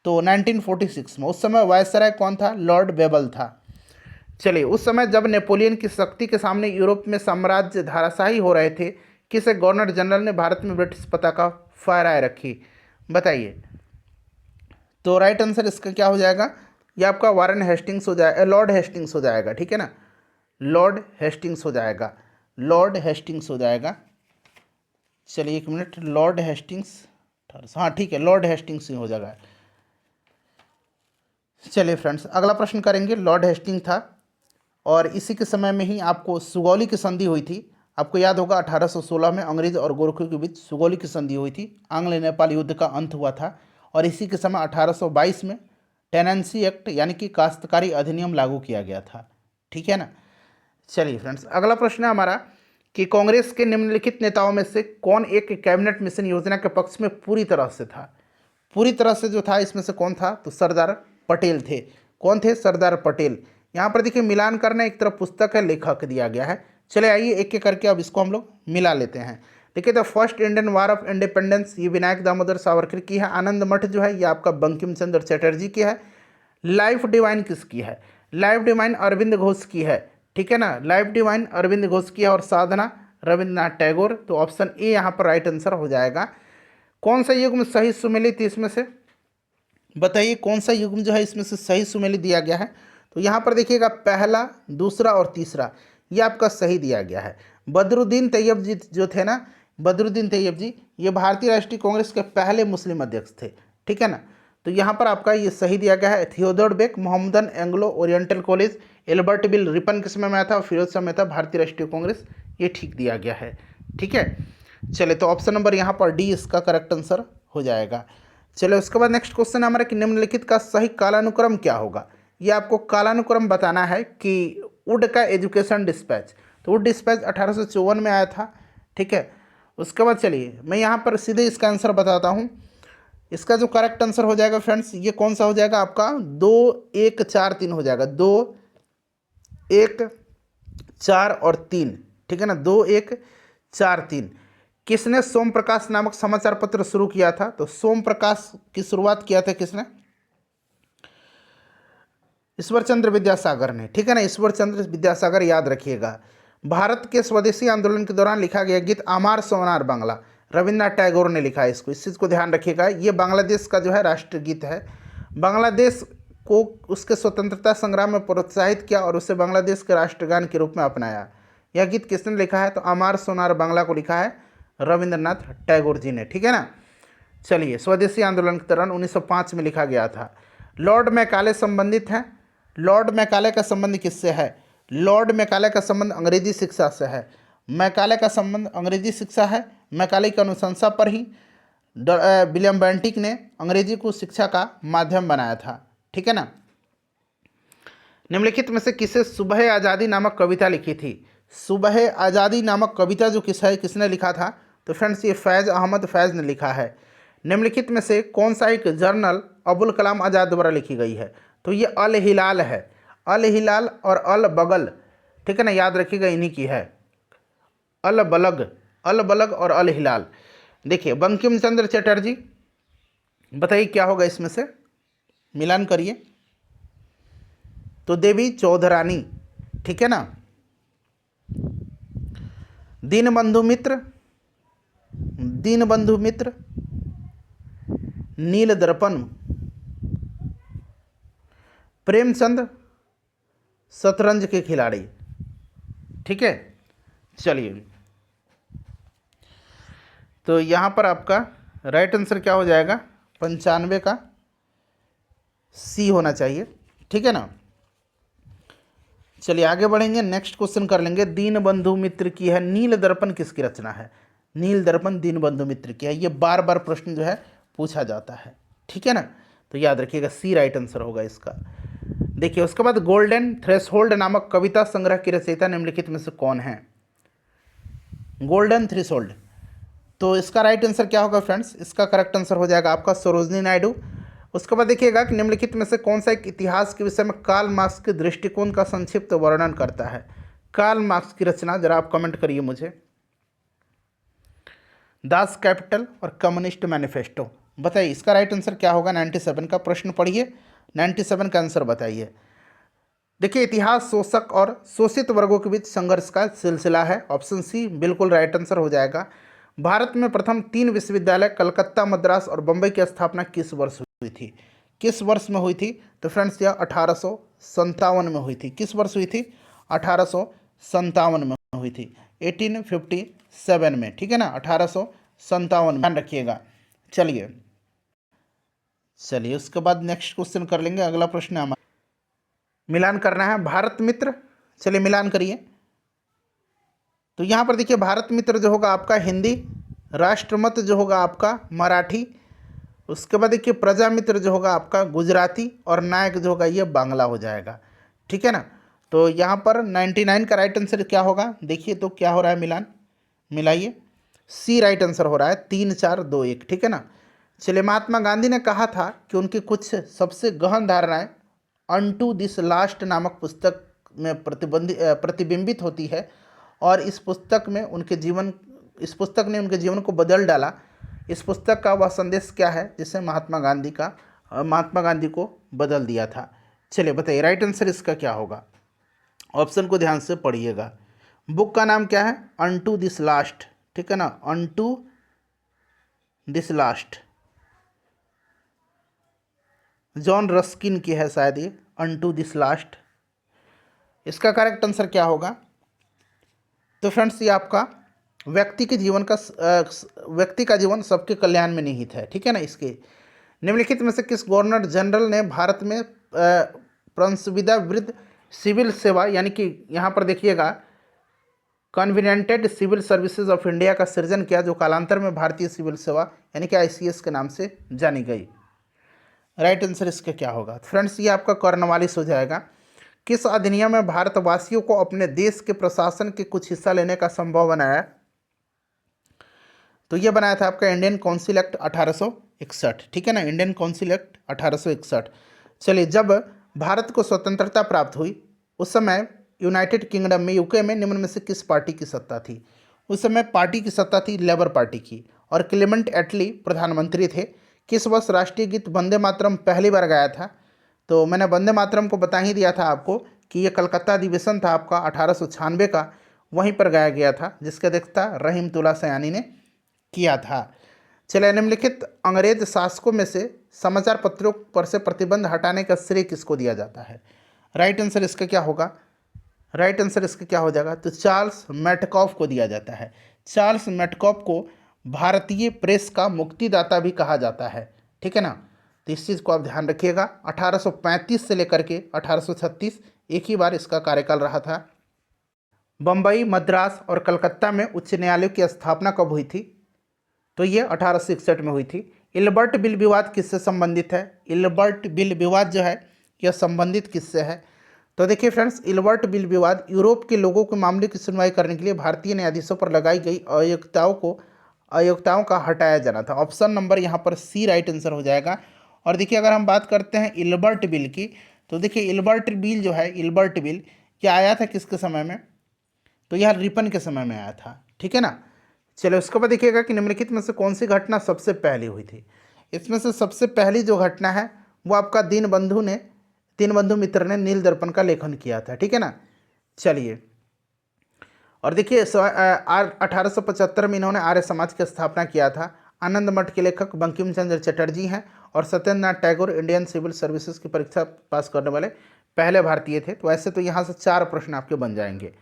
तो 1946 में। उस समय वायसराय कौन था? लॉर्ड बेबल था। चलिए, उस समय जब नेपोलियन की शक्ति के सामने यूरोप में साम्राज्य धाराशाही हो रहे थे, किसे गवर्नर जनरल ने भारत में ब्रिटिश पताका फहराए रखी? बताइए। तो राइट आंसर इसका क्या हो जाएगा? ये आपका वारेन हेस्टिंग्स हो जाएगा, लॉर्ड हेस्टिंग्स हो जाएगा। ठीक है ना, लॉर्ड हेस्टिंग्स हो जाएगा, लॉर्ड हेस्टिंग्स हो जाएगा। चलिए एक मिनट, लॉर्ड हेस्टिंग्स, हाँ ठीक है, लॉर्ड हेस्टिंग्स ही हो जाएगा। चलिए फ्रेंड्स, अगला प्रश्न करेंगे। लॉर्ड हेस्टिंग था और इसी के समय में ही आपको सुगौली की संधि हुई थी। आपको याद होगा 1816 में अंग्रेज और गोरखों के बीच सुगौली की संधि हुई थी। आंग्ल नेपाल युद्ध का अंत हुआ था और इसी के समय 1822 में टेनेंसी एक्ट यानी कि काश्तकारी अधिनियम लागू किया गया था। ठीक है ना। चलिए फ्रेंड्स, अगला प्रश्न है हमारा कि कांग्रेस के निम्नलिखित नेताओं में से कौन एक कैबिनेट मिशन योजना के पक्ष में पूरी तरह से था? पूरी तरह से जो था इसमें से कौन था? तो सरदार पटेल थे। कौन थे? सरदार पटेल। यहाँ पर देखिए मिलान करना एक तरफ पुस्तक है, लेखक दिया गया है। चले आइए एक एक करके अब इसको हम लोग मिला लेते हैं। देखिए, the first Indian war of independence ये विनायक दामोदर सावरकर की है। आनंद मठ जो है ये आपका बंकिम चंद्र चटर्जी की है। लाइफ डिवाइन किसकी है? लाइफ डिवाइन अरविंद घोष की है। ठीक है ना, लाइफ डिवाइन अरविंद घोष की है। और साधना रविंद्रनाथ टैगोर। तो ऑप्शन ए यहाँ पर राइट आंसर हो जाएगा। कौन सा युग्म सही सुमेलित इसमें से? बताइए कौन सा युग्म जो है इसमें से सही सुमेलित दिया गया है? तो यहाँ पर देखिएगा पहला, दूसरा और तीसरा ये आपका सही दिया गया है। बदरुद्दीन तैयब जी जो थे ना, बदरुद्दीन तैयब जी ये भारतीय राष्ट्रीय कांग्रेस के पहले मुस्लिम अध्यक्ष थे। ठीक है ना, तो यहाँ पर आपका ये सही दिया गया है। Theodore Beck, Mohammedan Anglo Oriental College, Ilbert Bill Ripon किस समय में आया था? और फिरोज शाह मेहता भारतीय राष्ट्रीय कांग्रेस, ये ठीक दिया गया है। ठीक है, चले तो ऑप्शन नंबर यहाँ पर डी इसका करेक्ट आंसर हो जाएगा। चलो उसके बाद नेक्स्ट क्वेश्चन है हमारा कि निम्नलिखित का सही कालानुक्रम क्या होगा? ये आपको कालानुक्रम बताना है कि वुड का एजुकेशन डिस्पैच। तो वुड डिस्पैच 1854 में आया था। ठीक है, उसके बाद चलिए मैं यहाँ पर सीधे इसका आंसर बताता हूँ। इसका जो करेक्ट आंसर हो जाएगा फ्रेंड्स ये कौन सा हो जाएगा? आपका 2, 1, 4, 3 हो जाएगा। 2, 1, 4 और 3। ठीक है ना, 2, 1, 4, 3। किसने सोम प्रकाश नामक समाचार पत्र शुरू किया था? तो सोम प्रकाश की शुरुआत किया था किसने? ईश्वर चंद्र विद्यासागर ने। ठीक है ना, ईश्वर चंद्र विद्यासागर, याद रखिएगा। भारत के स्वदेशी आंदोलन के दौरान लिखा गया गीत आमार सोनार बांग्ला रविन्द्रनाथ टैगोर ने लिखा है इसको। इस चीज़ को ध्यान रखिएगा, ये बांग्लादेश का जो है राष्ट्रगीत है। बांग्लादेश को उसके स्वतंत्रता संग्राम में प्रोत्साहित किया और उसे बांग्लादेश के राष्ट्रगान के रूप में अपनाया। यह गीत किसने लिखा है? तो आमार सोनार बांग्ला को लिखा है रविन्द्रनाथ टैगोर जी ने। ठीक है ना। चलिए, स्वदेशी आंदोलन के दौरान 1905 में लिखा गया था। लॉर्ड मैकाले संबंधित हैं। लॉर्ड मैकाले का संबंध किससे है? लॉर्ड मैकाले का संबंध अंग्रेजी शिक्षा से है। मैकाले का संबंध अंग्रेजी शिक्षा है। मैकाले की अनुशंसा पर ही विलियम बेंटिक ने अंग्रेजी को शिक्षा का माध्यम बनाया था। ठीक है ना। निम्नलिखित में से किसे सुबह आज़ादी नामक कविता लिखी थी? सुबह आज़ादी नामक कविता जो किसने लिखा था? तो फ्रेंड्स ये फैज़ अहमद फैज़ ने लिखा है। निम्नलिखित में से कौन सा एक जर्नल अबुल कलाम आज़ाद द्वारा लिखी गई है? तो ये अल हिलाल है। अल हिलाल और अल बगल, ठीक है ना, याद रखिएगा इन्हीं की है। अल बलग और अल हिलाल। देखिए बंकिम चंद्र चटर्जी, बताइए क्या होगा इसमें से, मिलान करिए। तो देवी चौधरानी, ठीक है ना। दीनबंधु मित्र, नील दर्पण, प्रेमचंद शतरंज के खिलाड़ी, ठीक है। चलिए तो यहाँ पर आपका राइट आंसर क्या हो जाएगा? 95 का सी होना चाहिए, ठीक है ना। चलिए आगे बढ़ेंगे, नेक्स्ट क्वेश्चन कर लेंगे। दीनबंधु मित्र की है, नील दर्पण किसकी रचना है? नील दर्पण दीनबंधु मित्र की है। ये बार बार प्रश्न जो है पूछा जाता है, ठीक है ना, तो याद रखिएगा सी राइट आंसर होगा इसका। देखिए उसके बाद गोल्डन थ्रेशोल्ड नामक कविता संग्रह की रचयिता निम्नलिखित में से कौन है? गोल्डन थ्रेशोल्ड, तो इसका राइट आंसर क्या होगा फ्रेंड्स? इसका करेक्ट आंसर हो जाएगा आपका सरोजनी नायडू। उसके बाद देखिएगा कि निम्नलिखित में से कौन सा एक इतिहास के विषय में कार्ल मार्क्स के दृष्टिकोण का संक्षिप्त वर्णन करता है? कार्ल मार्क्स की रचना जरा आप कमेंट करिए मुझे। दास कैपिटल और कम्युनिस्ट मैनिफेस्टो, बताइए इसका राइट आंसर क्या होगा? 97 का प्रश्न पढ़िए, 97 का आंसर बताइए। देखिए इतिहास शोषक और शोषित वर्गों के बीच संघर्ष का सिलसिला है। ऑप्शन सी बिल्कुल राइट आंसर हो जाएगा। भारत में प्रथम 3 विश्वविद्यालय कलकत्ता, मद्रास और बम्बई की स्थापना किस वर्ष हुई थी? किस वर्ष में हुई थी? तो फ्रेंड्स यह 1857 में हुई थी। किस वर्ष हुई थी? 1857 में हुई थी, 1857 में, ठीक है ना, 1857 में, ध्यान रखिएगा। चलिए उसके बाद नेक्स्ट क्वेश्चन कर लेंगे। अगला प्रश्न है हमारा, मिलान करना है भारत मित्र। चलिए मिलान करिए। तो यहाँ पर देखिए भारत मित्र जो होगा आपका हिंदी, राष्ट्रमत जो होगा आपका मराठी, उसके बाद देखिए प्रजा मित्र जो होगा आपका गुजराती, और नायक जो होगा ये बांग्ला हो जाएगा, ठीक है ना। तो यहाँ पर 99 का राइट आंसर क्या होगा? देखिए तो क्या हो रहा है, मिलान मिलाइए। सी राइट आंसर हो रहा है, 3 4 2 1, ठीक है ना। चलिए महात्मा गांधी ने कहा था कि उनकी कुछ सबसे गहन धारणाएं अनटू दिस लास्ट नामक पुस्तक में प्रतिबिंबित होती है, और इस पुस्तक ने उनके जीवन को बदल डाला। इस पुस्तक का वह संदेश क्या है जिससे महात्मा गांधी को बदल दिया था? चलिए बताइए राइट आंसर इसका क्या होगा? ऑप्शन को ध्यान से पढ़िएगा। बुक का नाम क्या है? अनटू दिस लास्ट, ठीक है ना, unto this last, John Ruskin की है शायद ये, अनटू दिस लास्ट। इसका करेक्ट आंसर क्या होगा? तो फ्रेंड्स ये आपका व्यक्ति का जीवन सबके कल्याण में निहित है, ठीक है ना। इसके निम्नलिखित में से किस गवर्नर जनरल ने भारत में पंसविदा वृद्ध सिविल सेवा, यानी कि यहाँ पर देखिएगा कन्वीनियंटेड सिविल सर्विसेज ऑफ इंडिया का सृजन किया, जो कालांतर में भारतीय सिविल सेवा यानी कि ICS के नाम से जानी गई? राइट आंसर इसका क्या होगा? फ्रेंड्स ये आपका कॉर्नवालिस हो जाएगा। किस अधिनियम में भारतवासियों को अपने देश के प्रशासन के कुछ हिस्सा लेने का संभव बनाया? तो ये बनाया था आपका इंडियन काउंसिल एक्ट 1861, ठीक है ना, इंडियन काउंसिल एक्ट 1861। चलिए जब भारत को स्वतंत्रता प्राप्त हुई उस समय यूनाइटेड किंगडम में, UK में निम्न में से किस पार्टी की सत्ता थी? उस समय पार्टी की सत्ता थी लेबर पार्टी की, और क्लेमेंट एटली प्रधानमंत्री थे। किस वर्ष राष्ट्रीय गीत वंदे मातरम पहली बार गाया था? तो मैंने वंदे मातरम को बता ही दिया था आपको कि ये कलकत्ता अधिवेशन था आपका 1896 का, वहीं पर गाया गया था, जिसका अध्यक्षता रहीमतुल्ला सयानी ने किया था। चलिए निम्नलिखित अंग्रेज शासकों में से समाचार पत्रों पर से प्रतिबंध हटाने का श्रेय किसको दिया जाता है? राइट आंसर इसका क्या होगा? राइट आंसर इसका क्या हो जाएगा? तो चार्ल्स मेटकॉफ को दिया जाता है। चार्ल्स मेटकॉफ को भारतीय प्रेस का मुक्तिदाता भी कहा जाता है, ठीक है ना। तो इस चीज़ को आप ध्यान रखिएगा। 1835 से लेकर के 1836 एक ही बार इसका कार्यकाल रहा था। बम्बई, मद्रास और कलकत्ता में उच्च न्यायालयों की स्थापना कब हुई थी? तो ये 1861 में हुई थी। इल्बर्ट बिल विवाद किससे संबंधित है? इल्बर्ट बिल विवाद जो है यह संबंधित किससे है? तो देखिए फ्रेंड्स, इल्बर्ट बिल विवाद यूरोप के लोगों के मामले की सुनवाई करने के लिए भारतीय न्यायाधीशों पर लगाई गई अयोग्यताओं का हटाया जाना था। ऑप्शन नंबर यहाँ पर सी राइट आंसर हो जाएगा। और देखिए अगर हम बात करते हैं इल्बर्ट बिल की, तो देखिए इल्बर्ट बिल जो है, इल्बर्ट बिल क्या आया था किसके समय में, तो यह रिपन के समय में आया था, ठीक है ना। चलो उसके बाद देखिएगा कि निम्नलिखित में से कौन सी घटना सबसे पहली हुई थी। इसमें से सबसे पहली जो घटना है वो आपका दीनबंधु मित्र ने नील दर्पण का लेखन किया था, ठीक है ना। चलिए, और देखिए 1875 में इन्होंने आर्य समाज की स्थापना किया था। आनंद मठ के लेखक बंकिम चंद्र चटर्जी हैं और Satyendranath Tagore Indian civil services की परीक्षा पास करने वाले पहले भारतीय थे। तो ऐसे तो यहाँ से 4 प्रश्न आपके बन जाएंगे।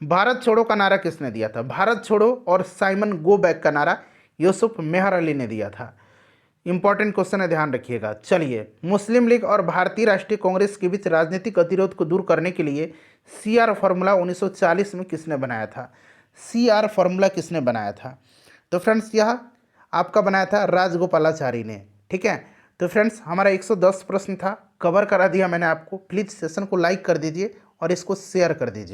भारत छोड़ो का नारा किसने दिया था? भारत छोड़ो और साइमन गो बैक का नारा यूसुफ मेहर अली ने दिया था। इंपॉर्टेंट क्वेश्चन है, ध्यान रखिएगा। चलिए, मुस्लिम लीग और भारतीय राष्ट्रीय कांग्रेस के बीच राजनीतिक गतिरोध को दूर करने के लिए CR फॉर्मूला 1940 में किसने बनाया था? CR फॉर्मूला किसने बनाया था? तो फ्रेंड्स यह आपका बनाया था राजगोपालाचारी ने, ठीक है। तो फ्रेंड्स हमारा 110 प्रश्न था, कवर करा दिया मैंने आपको। प्लीज़ सेशन को लाइक कर दीजिए और इसको शेयर कर दीजिए।